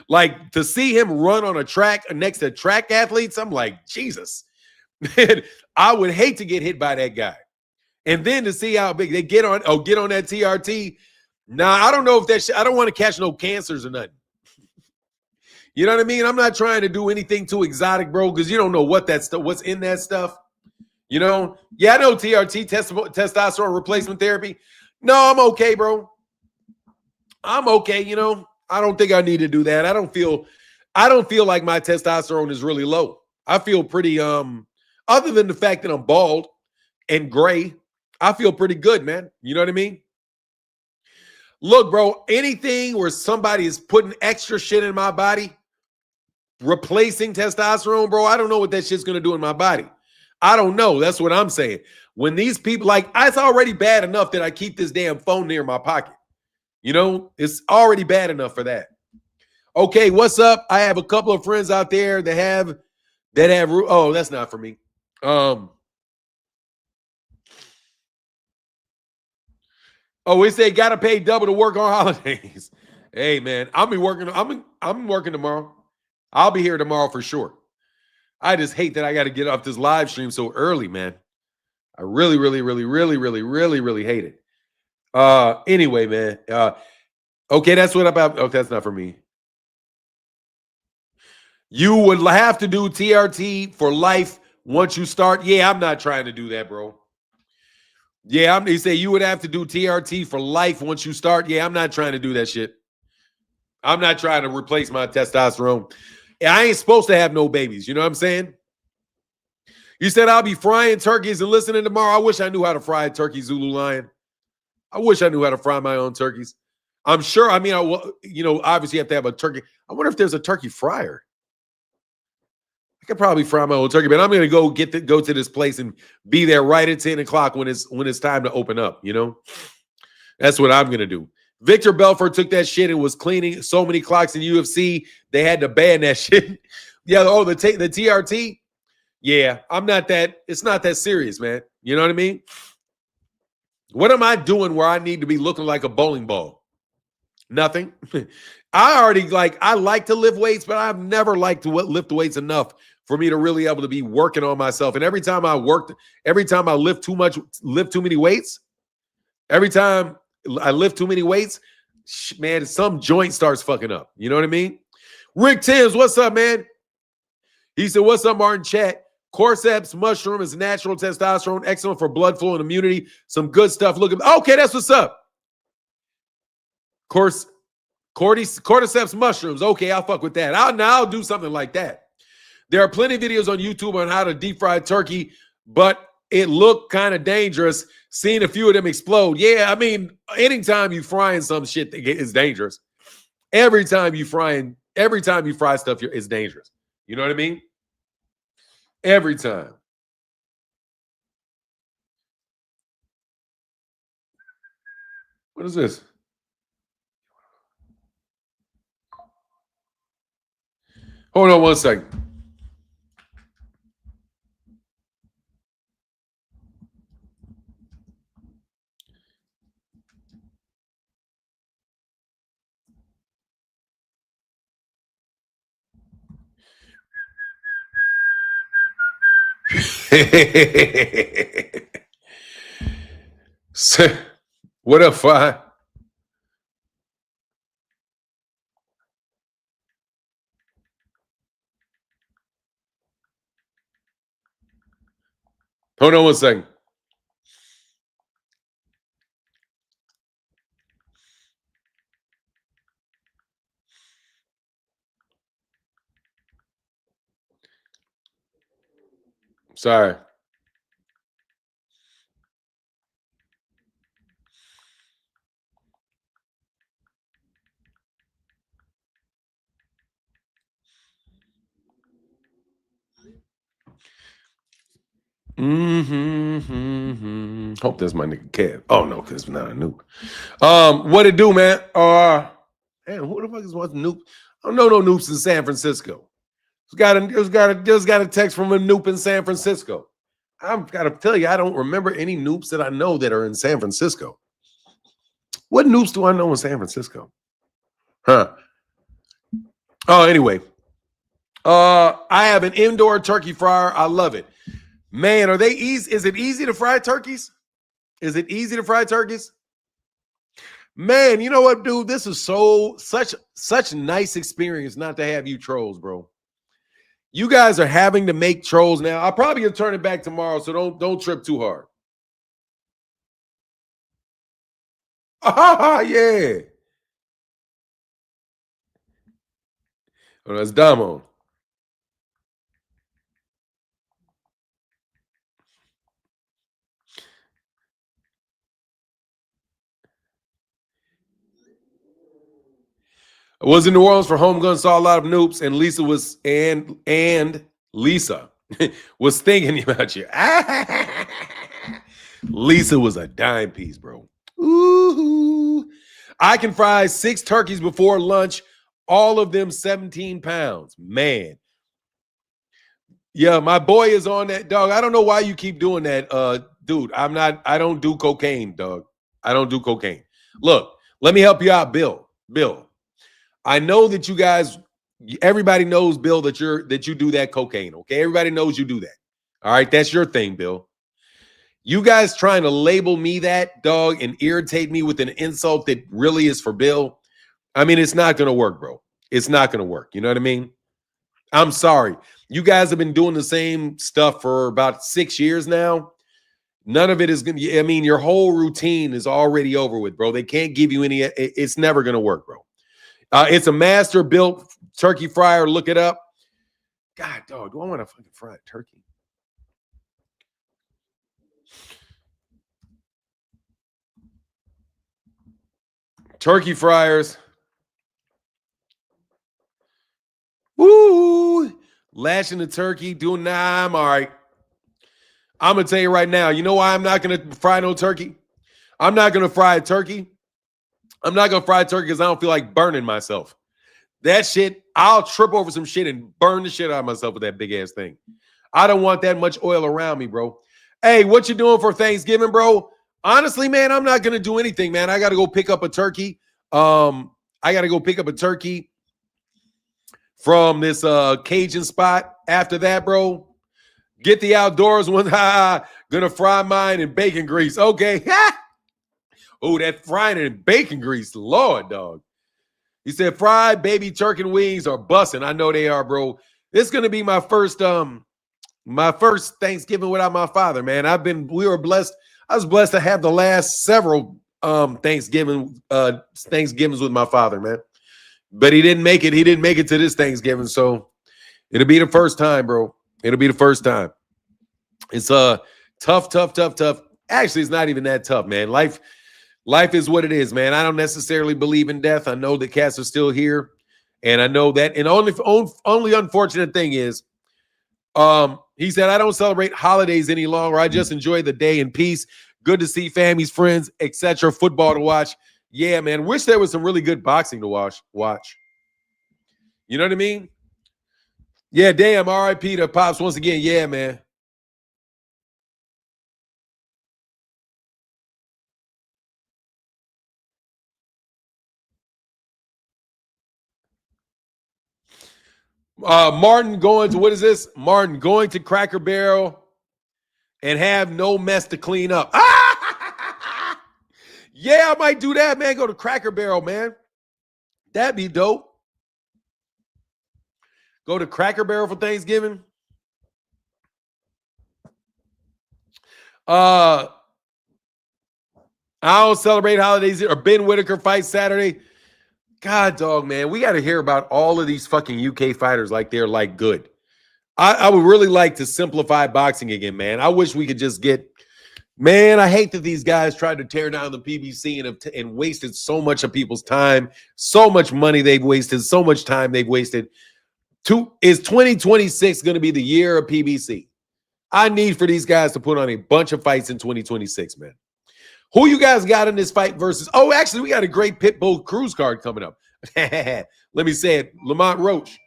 Like to see him run on a track next to track athletes, I'm like, Jesus. Man, I would hate to get hit by that guy. And then to see how big they get on that TRT. Nah, I don't know if that I don't want to catch no cancers or nothing. You know what I mean? I'm not trying to do anything too exotic, bro, because you don't know what that stuff, what's in that stuff. You know? Yeah, I know TRT, testosterone replacement therapy. No, I'm okay, bro. I'm okay, you know. I don't think I need to do that. I don't feel like my testosterone is really low. I feel pretty other than the fact that I'm bald and gray, I feel pretty good, man. You know what I mean? Look, bro, anything where somebody is putting extra shit in my body, replacing testosterone, bro, I don't know what that shit's going to do in my body. I don't know. That's what I'm saying. When these people, like, it's already bad enough that I keep this damn phone near my pocket. You know, it's already bad enough for that. Okay, what's up? I have a couple of friends out there that have, oh, that's not for me. Oh, we say gotta pay double to work on holidays. Hey man, I'll be working. I'm working tomorrow. I'll be here tomorrow for sure. I just hate that I got to get off this live stream so early, man. I really, really, really, really, really, really, really hate it. Anyway, man. Okay, that's what about. Okay, that's not for me. You would have to do TRT for life once you start. Yeah, I'm not trying to do that, bro. Yeah, they say you would have to do TRT for life once you start. Yeah, I'm not trying to do that shit. I'm not trying to replace my testosterone. I ain't supposed to have no babies. You know what I'm saying? You said I'll be frying turkeys and listening tomorrow. I wish I knew how to fry a turkey, Zulu Lion. I wish I knew how to fry my own turkeys. I'm sure. I mean, obviously you have to have a turkey. I wonder if there's a turkey fryer. I could probably fry my own turkey, but I'm going to go to this place and be there right at 10 o'clock when it's time to open up. You know, that's what I'm going to do. Victor Belfort took that shit and was cleaning so many clocks in UFC. They had to ban that shit. Yeah. Oh, the TRT. Yeah, I'm not that. It's not that serious, man. You know what I mean? What am I doing where I need to be looking like a bowling ball? Nothing. I like to lift weights, but I've never liked to lift weights enough for me to really able to be working on myself. And every time I lift too many weights, every time I lift too many weights, man, some joint starts fucking up. You know what I mean? Rick Timms, what's up, man? He said, what's up, Martin? Chat. Cordyceps mushroom is natural testosterone, excellent for blood flow and immunity. Some good stuff. Look at okay, that's what's up. Cordyceps mushrooms. Okay, I'll fuck with that. I'll do something like that. There are plenty of videos on YouTube on how to deep fry turkey, but it looked kind of dangerous. Seeing a few of them explode. Yeah, I mean, anytime you frying some shit, it's dangerous. Every time you fry stuff, it's dangerous. You know what I mean? Every time. What is this? Hold on one second. What up, Fi? Hold on one second. Sorry. Hope that's my nigga Kev. Oh no, because it's not a nuke. What it do, man? Man, who the fuck is watching Noop? I don't know no Noops in San Francisco. Just got a text from a Noop in San Francisco. I've got to tell you, I don't remember any Noops that I know that are in San Francisco. What Noops do I know in San Francisco? Huh? Oh, anyway. I have an indoor turkey fryer. I love it. Man, are they easy? Is it easy to fry turkeys? Is it easy to fry turkeys? Man, you know what, dude? This is such a nice experience not to have you trolls, bro. You guys are having to make trolls now. I'll probably gonna turn it back tomorrow, so don't trip too hard. Yeah. Oh, that's Damo. I was in New Orleans for Home Gun, saw a lot of Noops, and Lisa was Lisa was thinking about you. Lisa was a dime piece, bro. Ooh. I can fry 6 turkeys before lunch, all of them 17 pounds. Man. Yeah, my boy is on that, dog. I don't know why you keep doing that. Dude, I don't do cocaine, dog. I don't do cocaine. Look, let me help you out, Bill. I know that you guys, everybody knows, Bill, that you do that cocaine. Okay, everybody knows you do that. All right, that's your thing, Bill. You guys trying to label me that, dog, and irritate me with an insult that really is for Bill. I mean, it's not gonna work, bro. It's not gonna work. You know what I mean? I'm sorry. You guys have been doing the same stuff for about 6 years now. None of it is gonna. I mean, your whole routine is already over with, bro. They can't give you any. It's never gonna work, bro. It's a master built turkey fryer. Look it up. God, dog, do I want to fucking fry a turkey? Turkey fryers. Woo! Lashing the turkey. I'm all right. I'm going to tell you right now. You know why I'm not going to fry no turkey? I'm not going to fry a turkey. I'm not going to fry a turkey because I don't feel like burning myself. That shit, I'll trip over some shit and burn the shit out of myself with that big ass thing. I don't want that much oil around me, bro. Hey, what you doing for Thanksgiving, bro? Honestly, man, I'm not going to do anything, man. I got to go pick up a turkey. I got to go pick up a turkey from this Cajun spot. After that, bro, get the outdoors one. Gonna fry mine in bacon grease. Okay. Oh, that frying in bacon grease. Lord, dog. He said fried baby turkey wings are busting. I know they are, bro. This is gonna be my first Thanksgiving without my father, man. We were blessed. I was blessed to have the last several Thanksgivings with my father, man. But he didn't make it. He didn't make it to this Thanksgiving. So it'll be the first time, bro. It'll be the first time. It's tough. Actually, it's not even that tough, man. Life is what it is, man. I don't necessarily believe in death. I know the cats are still here. And I know that. And only unfortunate thing is, he said, I don't celebrate holidays any longer. I just enjoy the day in peace. Good to see families, friends, etc. Football to watch. Yeah, man. Wish there was some really good boxing to watch. You know what I mean? Yeah, damn. R.I.P. to Pops once again. Yeah, man. Martin going to, what is this? Martin going to Cracker Barrel and have no mess to clean up. Yeah, I might do that, man. Go to Cracker Barrel, man. That'd be dope. Go to Cracker Barrel for Thanksgiving. I don't celebrate holidays or Ben Whitaker fights Saturday. God, dog, man, we got to hear about all of these fucking UK fighters like they're like good. I would really like to simplify boxing again, man. I wish we could just get, man, I hate that these guys tried to tear down the PBC and wasted so much of people's time, so much money they've wasted, so much time they've wasted. Is 2026 going to be the year of PBC? I need for these guys to put on a bunch of fights in 2026, man. Who you guys got in this fight versus? Oh, actually, we got a great Pitbull Cruz card coming up. Let me say it. Lamont Roach.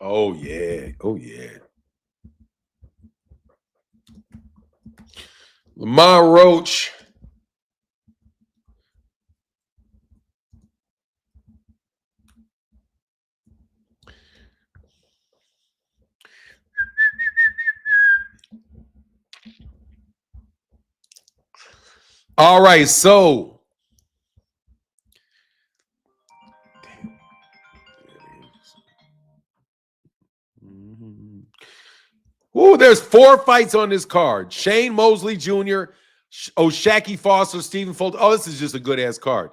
Oh, yeah. Oh, yeah. Lamont Roach. All right, so there's 4 fights on this card. Shane Mosley Jr., Shaqy Foster, Stephen Fulton. Oh, this is just a good-ass card.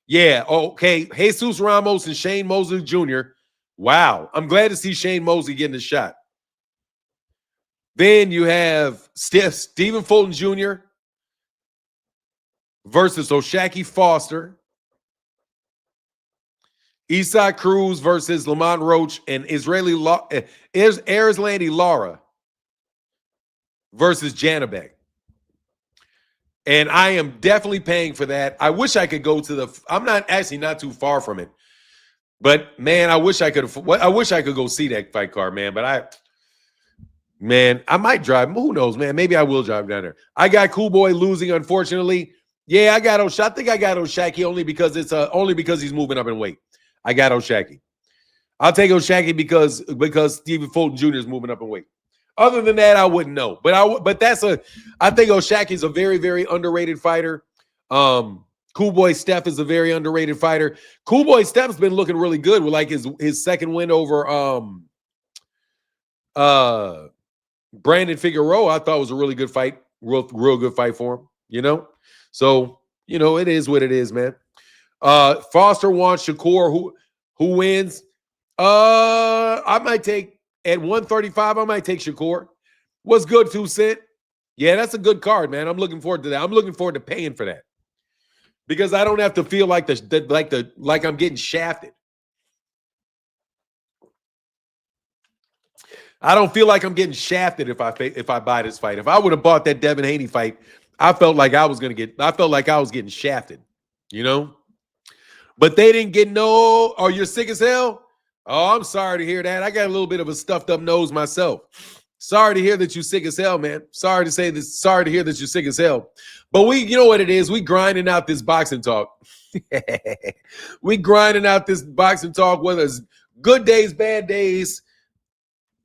Yeah, okay. Jesus Ramos and Shane Mosley Jr. Wow. I'm glad to see Shane Mosley getting a shot. Then you have Stephen Fulton Jr. versus O'Shaqy Foster. Isaac Cruz versus Lamont Roach, and Erislandy Lara versus Janabek. And I am definitely paying for that. I wish I could go to I'm not too far from it. But man, I wish I could go see that fight card, man. But I might drive. Who knows, man? Maybe I will drive down there. I got Cool Boy losing, unfortunately. Yeah, I got O'Shaqy. I think I got O'Shaqy only because he's moving up in weight. I got O'Shaqy. I'll take O'Shaqy because Stephen Fulton Jr. is moving up in weight. Other than that, I wouldn't know. But I think O'Shaqy is a very, very underrated fighter. Cool Boy Steph is a very underrated fighter. Cool Boy Steph's been looking really good with like his second win over Brandon Figueroa. I thought was a really good fight, real good fight for him. So it is what it is, man. Foster wants Shakur, who wins. I might take at 135. I might take Shakur. What's good, 2 Cent? Yeah, that's a good card, man. I'm looking forward to that. I'm looking forward to paying for that because I don't have to feel like I'm getting shafted. I don't feel like I'm getting shafted if I buy this fight. If I would have bought that Devin Haney fight, I felt like I was getting shafted, But they didn't get no. Oh, you're sick as hell? Oh, I'm sorry to hear that. I got a little bit of a stuffed up nose myself. Sorry to hear that you're sick as hell, man. Sorry to hear that you're sick as hell. But you know what it is? We grinding out this boxing talk. We grinding out this boxing talk, whether it's good days, bad days,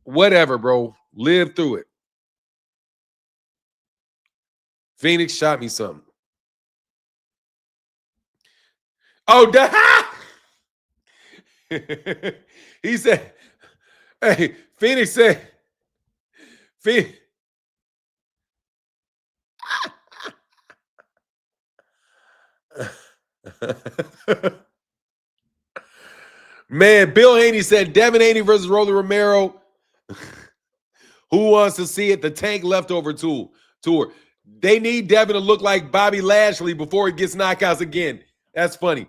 whatever, bro. Live through it. Phoenix shot me something. Oh, he said, hey, Phoenix said, man, Bill Haney said, Devin Haney versus Rolly Romero. Who wants to see it? The Tank Leftover tour. They need Devin to look like Bobby Lashley before he gets knockouts again. That's funny.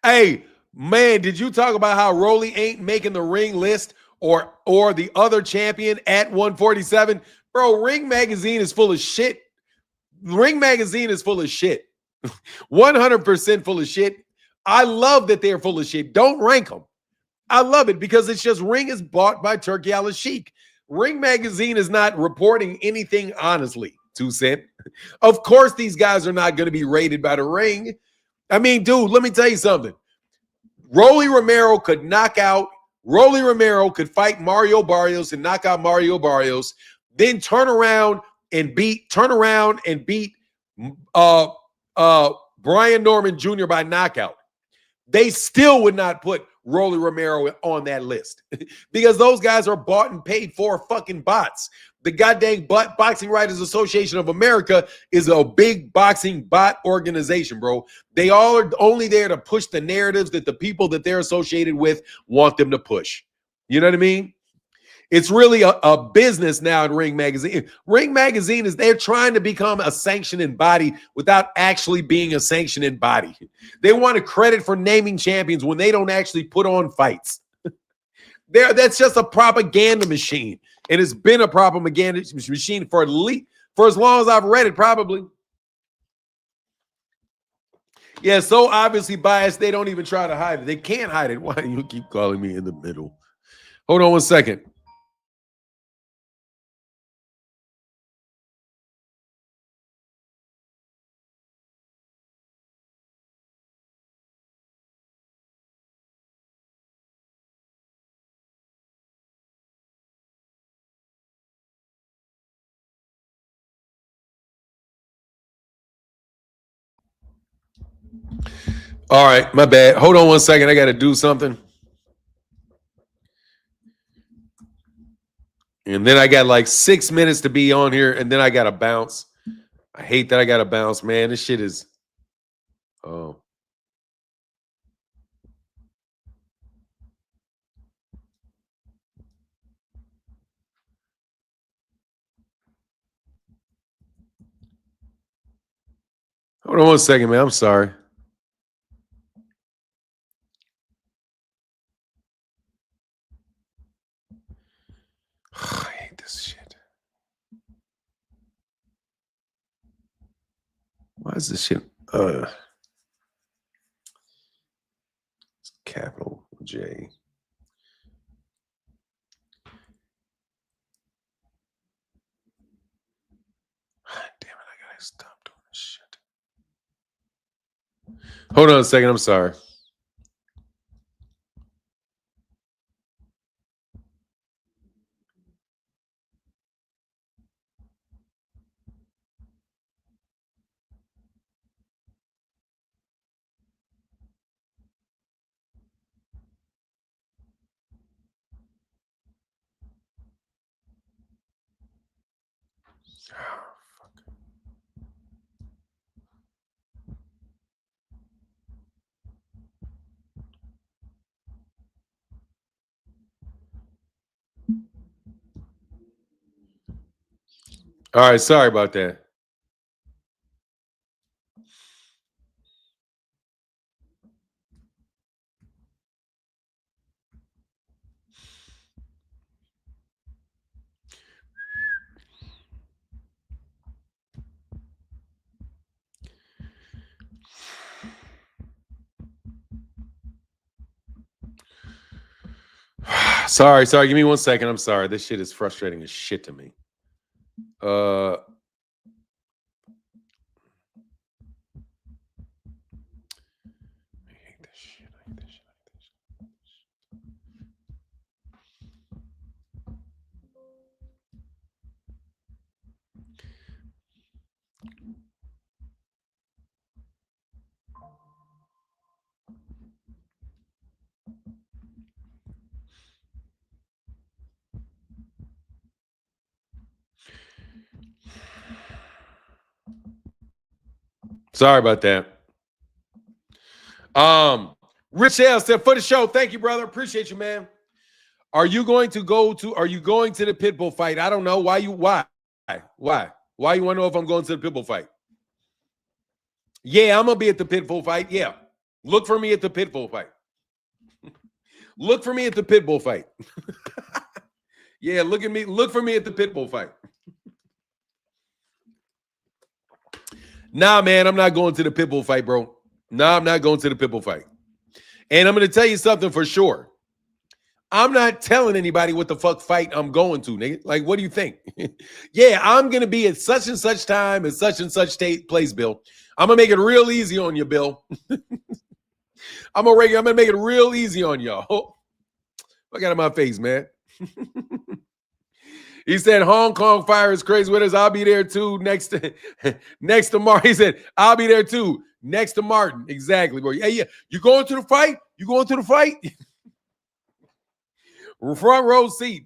Hey, man, did you talk about how Rolly ain't making the ring list or the other champion at 147? Bro, Ring Magazine is full of shit. Ring Magazine is full of shit. 100% full of shit. I love that they're full of shit. Don't rank them. I love it because it's just Ring is bought by Turkey Al Sheik. Ring Magazine is not reporting anything honestly, 2 Cent. Of course, these guys are not going to be rated by the Ring. I mean, dude, let me tell you something. Rolly Romero could fight Mario Barrios and knock out Mario Barrios, then turn around and beat Brian Norman Jr. by knockout. They still would not put Rolly Romero on that list because those guys are bought and paid for fucking bots. The goddamn Boxing Writers Association of America is a big boxing bot organization, bro. They all are only there to push the narratives that the people that they're associated with want them to push. You know what I mean? It's really a business now in Ring Magazine. Ring Magazine they're trying to become a sanctioning body without actually being a sanctioning body. They want a credit for naming champions when they don't actually put on fights. That's just a propaganda machine. And it's been a propaganda machine for as long as I've read it, probably. Yeah, so obviously biased, they don't even try to hide it. They can't hide it. Why do you keep calling me in the middle? Hold on one second. All right, my bad. Hold on one second. I got to do something. And then I got like 6 minutes to be on here, and then I got to bounce. I hate that I got to bounce, man. This shit is... Oh. Hold on one second, man. I'm sorry. I hate this shit. Why is this shit? Capital J. Damn it, I gotta stop doing this shit. Hold on a second, I'm sorry. All right, sorry about that. Sorry. Give me 1 second. I'm sorry. This shit is frustrating as shit to me. I hate this shit. Sorry about that. Rich Hale said, for the show, thank you, brother. Appreciate you, man. Are you going to the Pitbull fight? I don't know. Why you want to know if I'm going to the Pitbull fight? Yeah, I'm gonna be at the Pitbull fight. Yeah. Look for me at the Pitbull fight. Look for me at the Pitbull fight. Yeah, look at me. Look for me at the Pitbull fight. Nah, man, I'm not going to the Pitbull fight, bro. Nah, I'm not going to the Pitbull fight. And I'm going to tell you something for sure. I'm not telling anybody what the fuck fight I'm going to, nigga. Like, what do you think? Yeah, I'm going to be at such and such time at such and such place, Bill. I'm going to make it real easy on you, Bill. I'm going to make it real easy on y'all. Look out of my face, man. He said, Hong Kong fire is crazy with us. I'll be there too next to Martin. He said, I'll be there too next to Martin. Exactly, bro. Yeah. You going to the fight? Front row seat.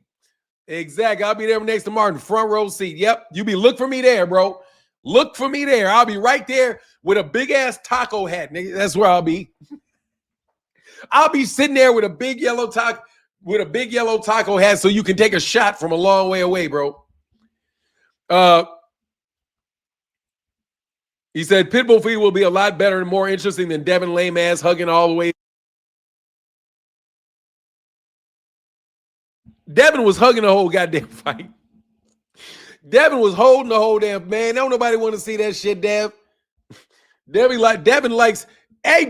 Exactly. I'll be there next to Martin. Front row seat. Yep. Look for me there, bro. Look for me there. I'll be right there with a big ass taco hat, nigga. That's where I'll be. I'll be sitting there with a big yellow taco hat so you can take a shot from a long way away, bro. He said Pitbull feed will be a lot better and more interesting than Devin lame ass hugging all the way Devin was hugging the whole goddamn fight. Devin was holding the whole damn man. Don't nobody want to see that shit, Dev. Devin likes. Hey,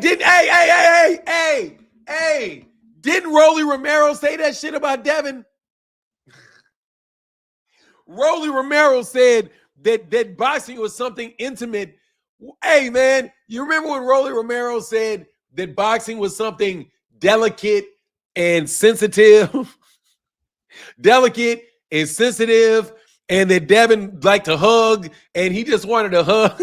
didn't Rolly Romero say that shit about Devin? Rolly Romero said that boxing was something intimate. Hey, man, you remember when Rolly Romero said that boxing was something delicate and sensitive? Delicate and sensitive, and that Devin liked to hug, and he just wanted to hug.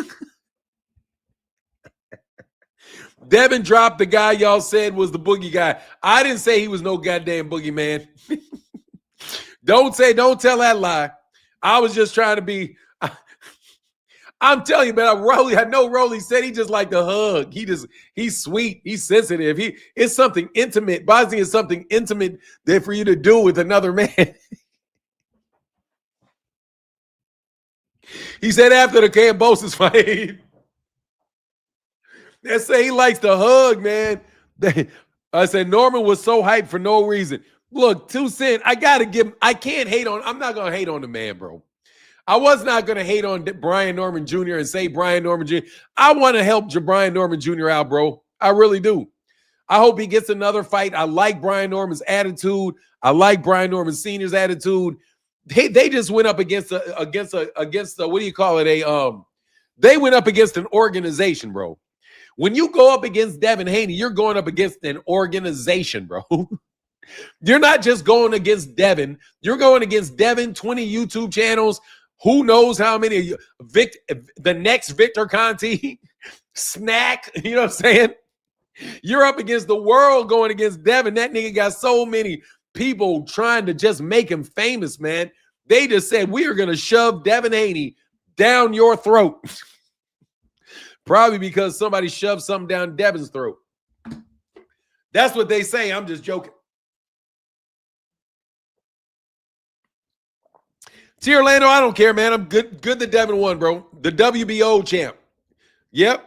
Devin dropped the guy y'all said was the boogie guy. I didn't say he was no goddamn boogie, man. Don't tell that lie. I was just trying to be. I'm telling you, man. I know Rolly said he just liked to hug. He's sweet. He's sensitive. It's something intimate. Boxing is something intimate that for you to do with another man. He said after the Cambosis fight. They say he likes to hug, man. I said Norman was so hyped for no reason. Look, 2 Cent, I got to give him, I'm not going to hate on the man, bro. I was not going to hate on Brian Norman Jr. and say Brian Norman Jr. I want to help Brian Norman Jr. out, bro. I really do. I hope he gets another fight. I like Brian Norman's attitude. I like Brian Norman Sr.'s attitude. They just went up against what do you call it? They went up against an organization, bro. When you go up against Devin Haney, you're going up against an organization, bro. You're not just going against Devin. You're going against Devin, 20 YouTube channels. Who knows how many? The next Victor Conti, Snack. You know what I'm saying? You're up against the world going against Devin. That nigga got so many people trying to just make him famous, man. They just said, we are going to shove Devin Haney down your throat. Probably because somebody shoved something down Devin's throat. That's what they say. I'm just joking. T. Orlando, I don't care, man. I'm good that Devin won, bro. The WBO champ. Yep.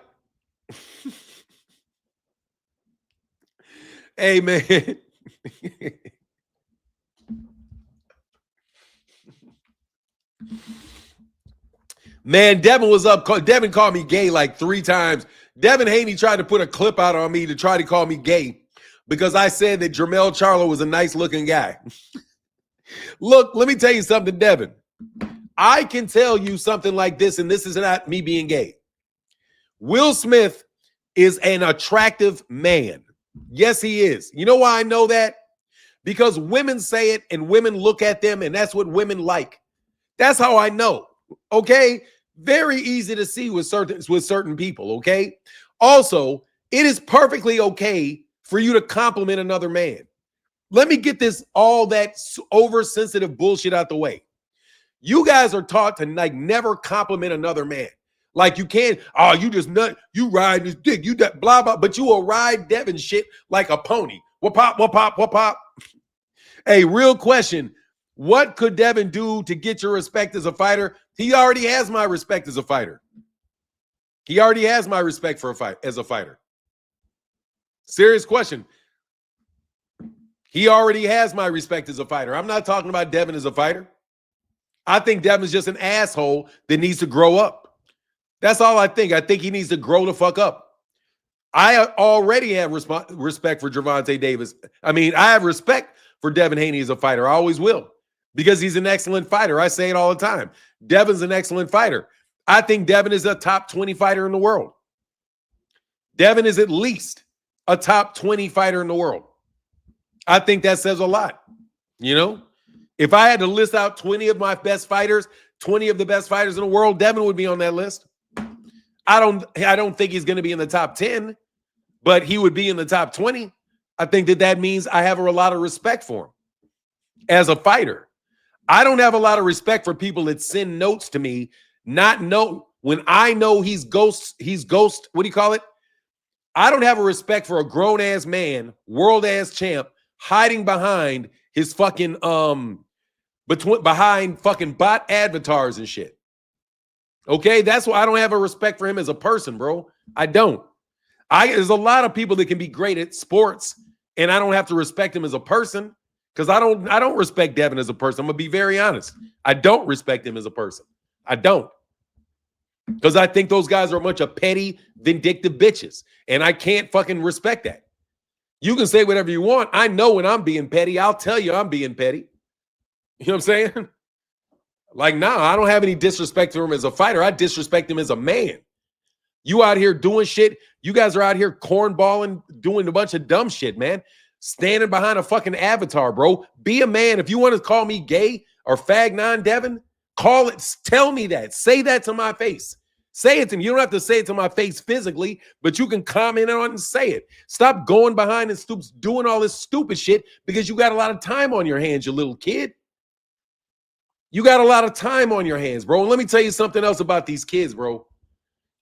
Hey, man. Man, Devin was up. Devin called me gay like 3 times. Devin Haney tried to put a clip out on me to try to call me gay because I said that Jermell Charlo was a nice-looking guy. Look, let me tell you something, Devin. I can tell you something like this, and this is not me being gay. Will Smith is an attractive man. Yes, he is. You know why I know that? Because women say it, and women look at them, and that's what women like. That's how I know. Okay? Very easy to see with certain people, okay? Also, it is perfectly okay for you to compliment another man. Let me get all that oversensitive bullshit out the way. You guys are taught to like never compliment another man. Like you can't, you just nut, you ride this dick, you that blah, blah, but you will ride Devin shit like a pony. What pop, what pop, what pop? Hey, real question. What could Devin do to get your respect as a fighter? He already has my respect as a fighter. He already has my respect for as a fighter. Serious question. He already has my respect as a fighter. I'm not talking about Devin as a fighter. I think Devin's just an asshole that needs to grow up. That's all I think. I think he needs to grow the fuck up. I already have respect for Gervonta Davis. I mean, I have respect for Devin Haney as a fighter. I always will because he's an excellent fighter. I say it all the time. Devin's an excellent fighter. I think Devin is a top 20 fighter in the world. Devin is at least a top 20 fighter in the world. I think that says a lot. You know, if I had to list out 20 of my best fighters, 20 of the best fighters in the world, Devin would be on that list. I don't think he's going to be in the top 10, but he would be in the top 20. I think that means I have a lot of respect for him as a fighter. I don't have a lot of respect for people that send notes to me, when I know he's ghost, what do you call it? I don't have a respect for a grown-ass man, world-ass champ, hiding behind his fucking, behind fucking bot avatars and shit. Okay, that's why I don't have a respect for him as a person, bro. I don't. There's a lot of people that can be great at sports, and I don't have to respect him as a person. Because I don't respect Devin as a person. I'm gonna be very honest. I don't respect him as a person. I don't. Because I think those guys are a bunch of petty, vindictive bitches. And I can't fucking respect that. You can say whatever you want. I know when I'm being petty. I'll tell you I'm being petty. You know what I'm saying? Like, nah, I don't have any disrespect for him as a fighter. I disrespect him as a man. You out here doing shit. You guys are out here cornballing, doing a bunch of dumb shit, man. Standing behind a fucking avatar, bro. Be a man. If you want to call me gay or fag non-Devin, call it. Tell me that. Say that to my face. Say it to me. You don't have to say it to my face physically, but you can comment on it and say it. Stop going behind and doing all this stupid shit because you got a lot of time on your hands, you little kid. You got a lot of time on your hands, bro. And let me tell you something else about these kids, bro.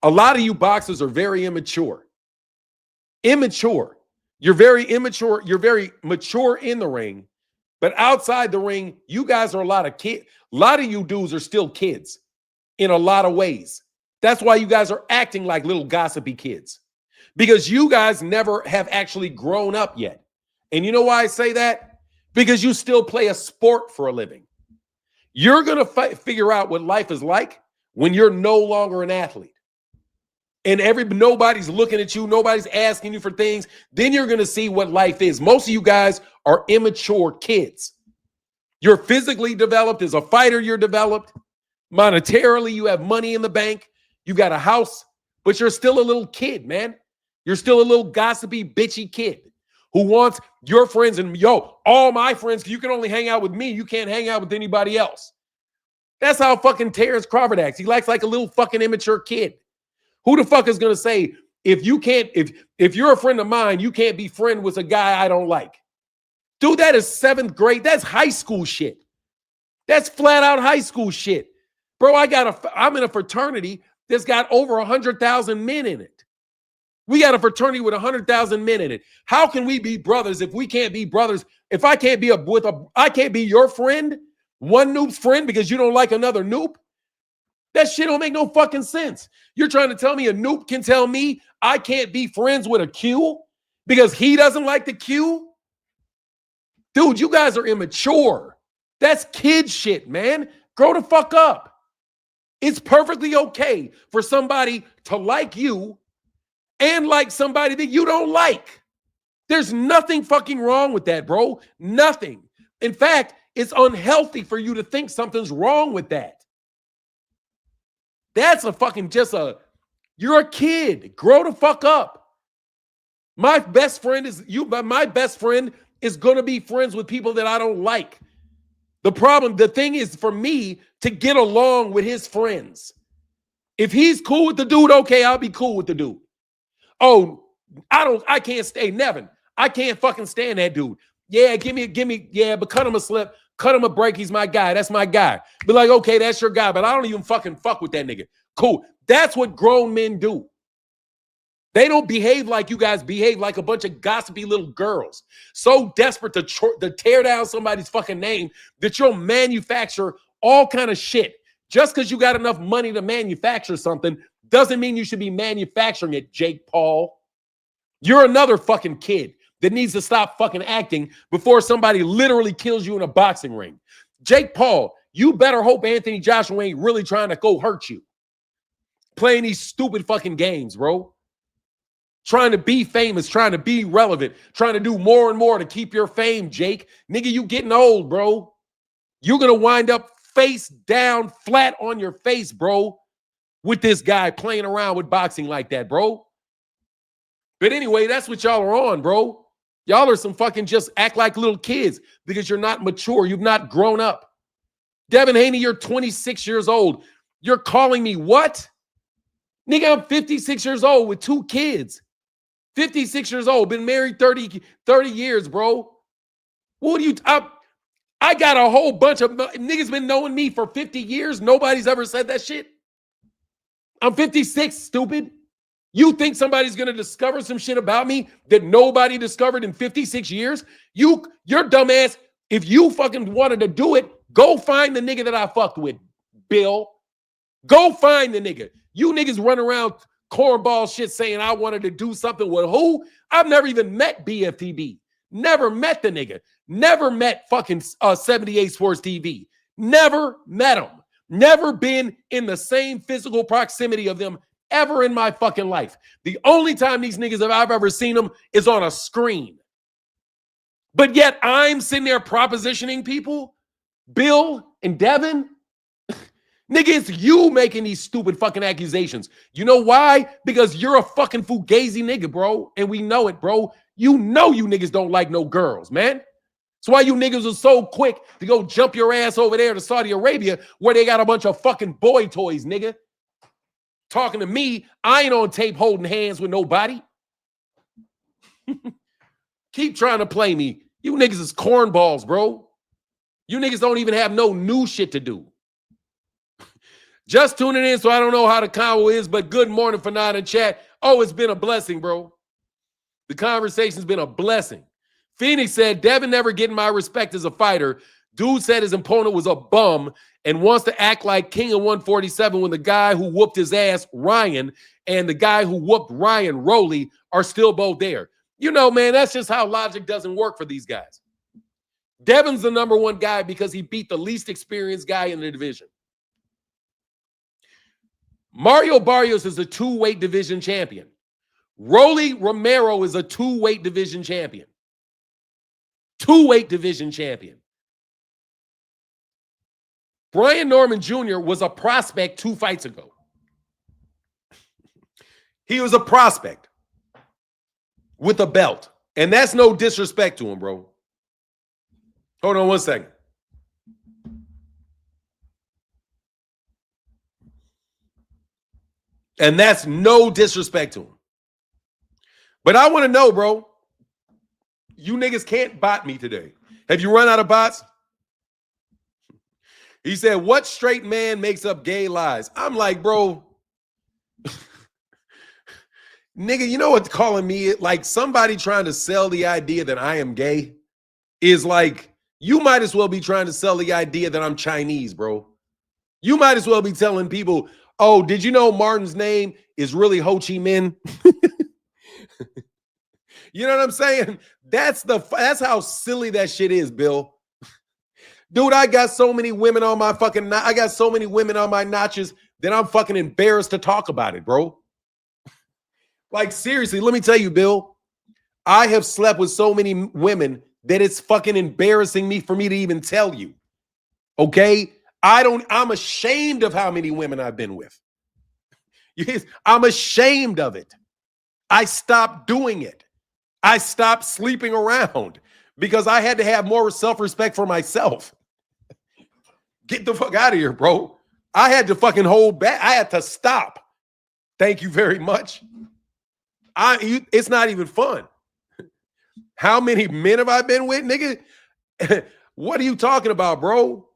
A lot of you boxers are very immature. Immature. You're very immature. You're very mature in the ring, but outside the ring, you guys are a lot of kids. A lot of you dudes are still kids in a lot of ways. That's why you guys are acting like little gossipy kids, because you guys never have actually grown up yet. And you know why I say that? Because you still play a sport for a living. You're going to figure out what life is like when you're no longer an athlete. And nobody's looking at you, nobody's asking you for things. Then you're going to see what life is. Most of you guys are immature kids. You're physically developed. As a fighter, you're developed. Monetarily, you have money in the bank. You got a house, but you're still a little kid, man. You're still a little gossipy, bitchy kid who wants your friends and, all my friends, you can only hang out with me. You can't hang out with anybody else. That's how fucking Terrence Crawford acts. He acts like a little fucking immature kid. Who the fuck is going to say, if you're a friend of mine, you can't be friend with a guy I don't like? Dude, that is 7th grade. That's high school shit. That's flat out high school shit. Bro, I'm in a fraternity that's got over 100,000 men in it. We got a fraternity with 100,000 men in it. How can we be brothers if we can't be brothers? If I can't be I can't be your friend, one noob's friend because you don't like another noob? That shit don't make no fucking sense. You're trying to tell me a noob can tell me I can't be friends with a Q because he doesn't like the Q? Dude, you guys are immature. That's kid shit, man. Grow the fuck up. It's perfectly okay for somebody to like you and like somebody that you don't like. There's nothing fucking wrong with that, bro. Nothing. In fact, it's unhealthy for you to think something's wrong with that. That's you're a kid. Grow the fuck up. My best friend is going to be friends with people that I don't like. The thing is for me to get along with his friends. If he's cool with the dude, okay, I'll be cool with the dude. Oh, I can't stay Nevin. I can't fucking stand that dude. Yeah, but cut him a slip, cut him a break. He's my guy. That's my guy. Be like, okay, that's your guy, but I don't even fucking fuck with that nigga. Cool. That's what grown men do. They don't behave like you guys behave, like a bunch of gossipy little girls. So desperate to tear down somebody's fucking name that you'll manufacture all kind of shit. Just because you got enough money to manufacture something doesn't mean you should be manufacturing it, Jake Paul. You're another fucking kid that needs to stop fucking acting before somebody literally kills you in a boxing ring. Jake Paul, you better hope Anthony Joshua ain't really trying to go hurt you. Playing these stupid fucking games, bro. Trying to be famous, trying to be relevant, trying to do more and more to keep your fame, Jake. Nigga, you getting old, bro. You're going to wind up face down, flat on your face, bro, with this guy playing around with boxing like that, bro. But anyway, that's what y'all are on, bro. Y'all are some fucking just act like little kids because you're not mature. You've not grown up. Devin Haney, you're 26 years old. You're calling me what? Nigga, I'm 56 years old with 2 kids. 56 years old, been married 30 years, bro. What do you... I got a whole bunch of niggas been knowing me for 50 years. Nobody's ever said that shit. I'm 56, stupid. You think somebody's going to discover some shit about me that nobody discovered in 56 years? Your dumb ass, if you fucking wanted to do it, go find the nigga that I fucked with, Bill. Go find the nigga. You niggas run around cornball shit saying I wanted to do something with who? I've never even met BFTB. Never met the nigga. Never met fucking 78 Sports TV. Never met him. Never been in the same physical proximity of them ever in my fucking life. The only time these niggas I've ever seen them is on a screen. But yet I'm sitting there propositioning people, Bill and Devin. Nigga, it's you making these stupid fucking accusations. You know why? Because you're a fucking fugazi nigga, bro. And we know it, bro. You know you niggas don't like no girls, man. That's why you niggas are so quick to go jump your ass over there to Saudi Arabia where they got a bunch of fucking boy toys, nigga. Talking to me, I ain't on tape holding hands with nobody. Keep trying to play me. You niggas is cornballs, bro. You niggas don't even have no new shit to do. Just tuning in, so I don't know how the convo is, but good morning for not in chat. Oh, it's been a blessing, bro. The conversation's been a blessing. Phoenix said, Devin never getting my respect as a fighter. Dude said his opponent was a bum and wants to act like King of 147 when the guy who whooped his ass, Ryan, and the guy who whooped Ryan, Roley, are still both there. You know, man, that's just how logic doesn't work for these guys. Devin's the #1 guy because he beat the least experienced guy in the division. Mario Barrios is a 2-weight division champion. Roley Romero is a 2-weight division champion. 2-weight division champion. Brian Norman Jr. was a prospect 2 fights ago. He was a prospect with a belt. And that's no disrespect to him, bro. Hold on one second. And that's no disrespect to him. But I want to know, bro, you niggas can't bot me today. Have you run out of bots? He said, what straight man makes up gay lies? I'm like, bro, nigga, you know what calling me like somebody trying to sell the idea that I am gay is like, you might as well be trying to sell the idea that I'm Chinese, bro. You might as well be telling people, oh, did you know Martin's name is really Ho Chi Minh? You know what I'm saying? That's how silly that shit is, Bill. Dude, I got so many women on my fucking, I got so many women on my notches that I'm fucking embarrassed to talk about it, bro. Like, seriously, let me tell you, Bill, I have slept with so many women that it's fucking embarrassing me for me to even tell you. Okay? I'm ashamed of how many women I've been with. I'm ashamed of it. I stopped doing it. I stopped sleeping around because I had to have more self-respect for myself. Get the fuck out of here, bro. I had to fucking hold back. I had to stop. Thank you very much. It's not even fun. How many men have I been with, nigga? What are you talking about, bro?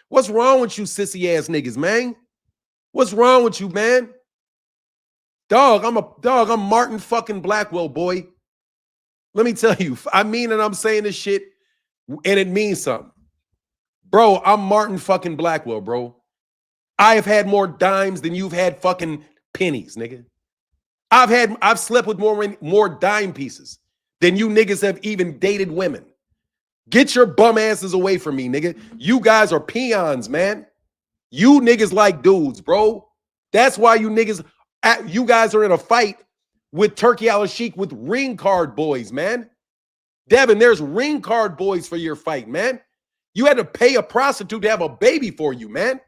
What's wrong with you sissy ass niggas, man? What's wrong with you, man? Dog, I'm Martin fucking Blackwell, boy. Let me tell you, I mean, and I'm saying this shit, and it means something. Bro, I'm Martin fucking Blackwell, bro. I have had more dimes than you've had fucking pennies, nigga. I've slept with more dime pieces than you niggas have even dated women. Get your bum asses away from me, nigga. You guys are peons, man. You niggas like dudes, bro. That's why you guys are in a fight with Turkey Al-Sheikh with ring card boys, man. Devin, there's ring card boys for your fight, man. You had to pay a prostitute to have a baby for you, man.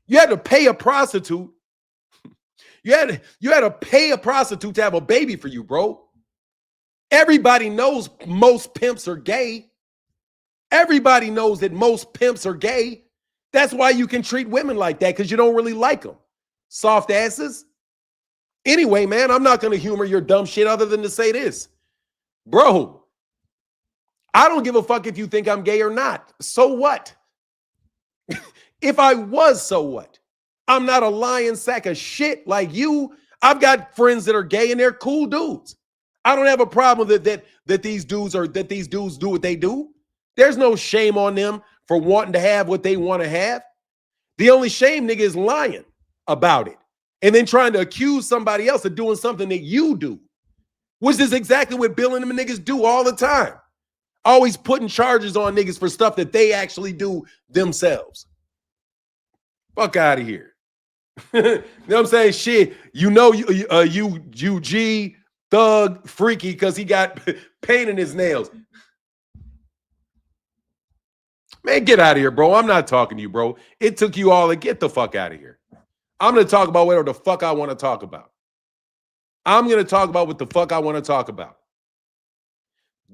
You had to pay a prostitute. You had to pay a prostitute to have a baby for you, bro. Everybody knows most pimps are gay. Everybody knows that most pimps are gay. That's why you can treat women like that, because you don't really like them. Soft asses. Anyway, man, I'm not going to humor your dumb shit other than to say this. Bro, I don't give a fuck if you think I'm gay or not. So what? If I was, so what? I'm not a lying sack of shit like you. I've got friends that are gay and they're cool dudes. I don't have a problem that these dudes do what they do. There's no shame on them for wanting to have what they want to have. The only shame, nigga, is lying about it and then trying to accuse somebody else of doing something that you do. which is exactly what Bill and them niggas do all the time. Always putting charges on niggas for stuff that they actually do themselves. Fuck out of here. You know what I'm saying? Shit, you know UG thug freaky because he got paint in his nails. Man, get out of here, bro. I'm not talking to you, bro. It took you all to get the fuck out of here. I'm going to talk about whatever the fuck I want to talk about. I'm going to talk about what the fuck I want to talk about.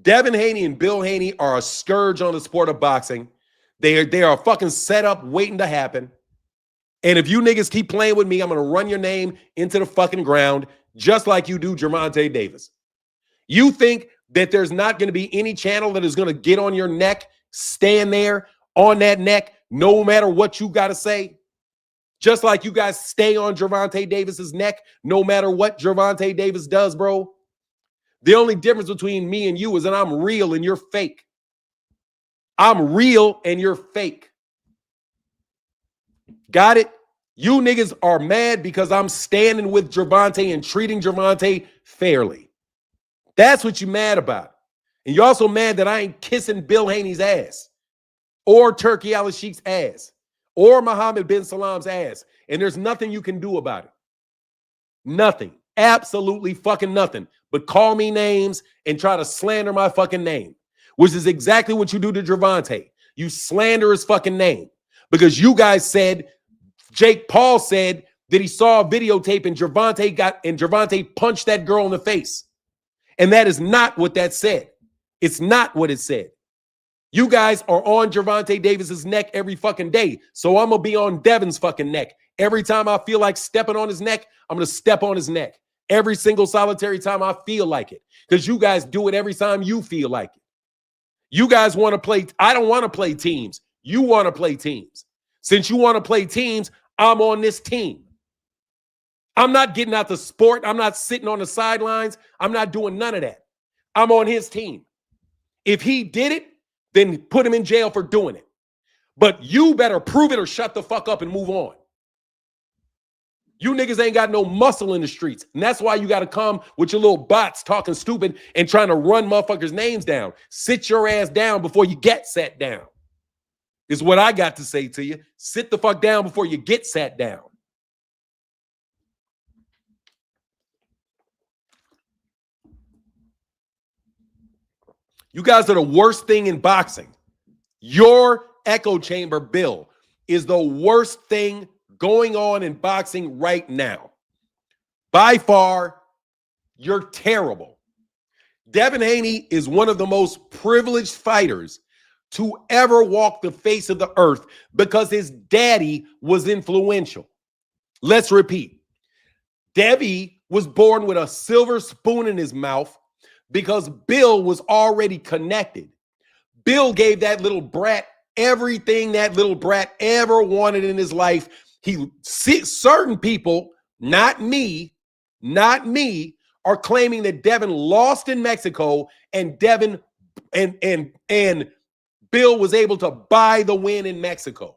Devin Haney and Bill Haney are a scourge on the sport of boxing. They are fucking set up waiting to happen. And if you niggas keep playing with me, I'm going to run your name into the fucking ground just like you do Gervonta Davis. You think that there's not going to be any channel that is going to get on your neck, stand there on that neck, no matter what you got to say? Just like you guys stay on Gervonta Davis's neck, no matter what Gervonta Davis does, bro. The only difference between me and you is that I'm real and you're fake. I'm real and you're fake. Got it? You niggas are mad because I'm standing with Gervonta and treating Gervonta fairly. That's what you mad about. And you're also mad that I ain't kissing Bill Haney's ass or Turki Al-Sheikh's ass or Mohammed bin Salam's ass. And there's nothing you can do about it. Nothing. Absolutely fucking nothing. But call me names and try to slander my fucking name, which is exactly what you do to Gervonta. You slander his fucking name because you guys said, Jake Paul said that he saw a videotape and Gervonta punched that girl in the face. And that is not what that said. It's not what it said. You guys are on Gervonta Davis's neck every fucking day. So I'm going to be on Devin's fucking neck. Every time I feel like stepping on his neck, I'm going to step on his neck. Every single solitary time I feel like it. Because you guys do it every time you feel like it. You guys want to play. I don't want to play teams. You want to play teams. Since you want to play teams, I'm on this team. I'm not getting out the sport. I'm not sitting on the sidelines. I'm not doing none of that. I'm on his team. If he did it, then put him in jail for doing it. But you better prove it or shut the fuck up and move on. You niggas ain't got no muscle in the streets. And that's why you got to come with your little bots talking stupid and trying to run motherfuckers' names down. Sit your ass down before you get sat down. Is what I got to say to you. Sit the fuck down before you get sat down. You guys are the worst thing in boxing. Your echo chamber, Bill, is the worst thing going on in boxing right now. By far, you're terrible. Devin Haney is one of the most privileged fighters to ever walk the face of the earth because his daddy was influential. Let's repeat. Debbie was born with a silver spoon in his mouth because Bill was already connected. Bill gave that little brat everything that little brat ever wanted in his life. Certain people, not me, are claiming that Devin lost in Mexico and Devin and Bill was able to buy the win in Mexico.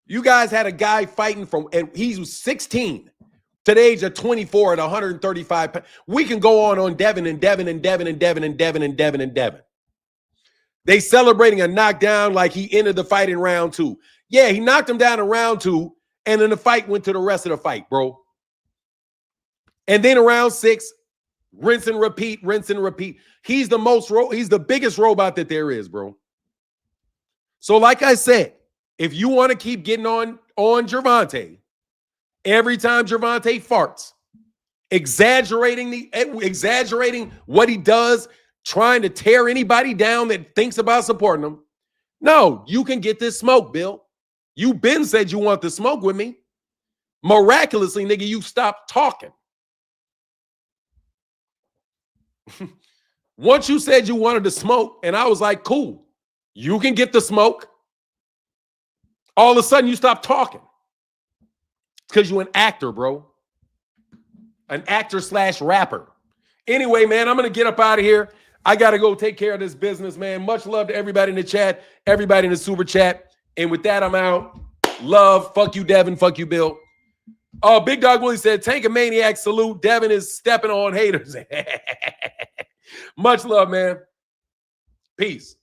You guys had a guy fighting and he was 16 to the age of 24 at 135 pounds. We can go on Devin and Devin and Devin and Devin and Devin and Devin and Devin. They celebrating a knockdown like he ended the fight in round 2. Yeah, he knocked him down in round 2, and then the fight went to the rest of the fight, bro. And then around 6, rinse and repeat, rinse and repeat. He's the biggest robot that there is, bro. So like I said, if you want to keep getting on Gervonta, every time Gervonta farts, exaggerating what he does, trying to tear anybody down that thinks about supporting him. No, you can get this smoke, Bill. You been said you want the smoke with me. Miraculously, nigga, you stopped talking. Once you said you wanted to smoke, and I was like, cool, you can get the smoke. All of a sudden, you stopped talking. It's because you're an actor, bro. An actor / rapper. Anyway, man, I'm going to get up out of here. I got to go take care of this business, man. Much love to everybody in the chat, everybody in the super chat. And with that, I'm out. Love. Fuck you, Devin. Fuck you, Bill. Oh, Big Dog Willie said, Tank a Maniac salute. Devin is stepping on haters. Much love, man. Peace.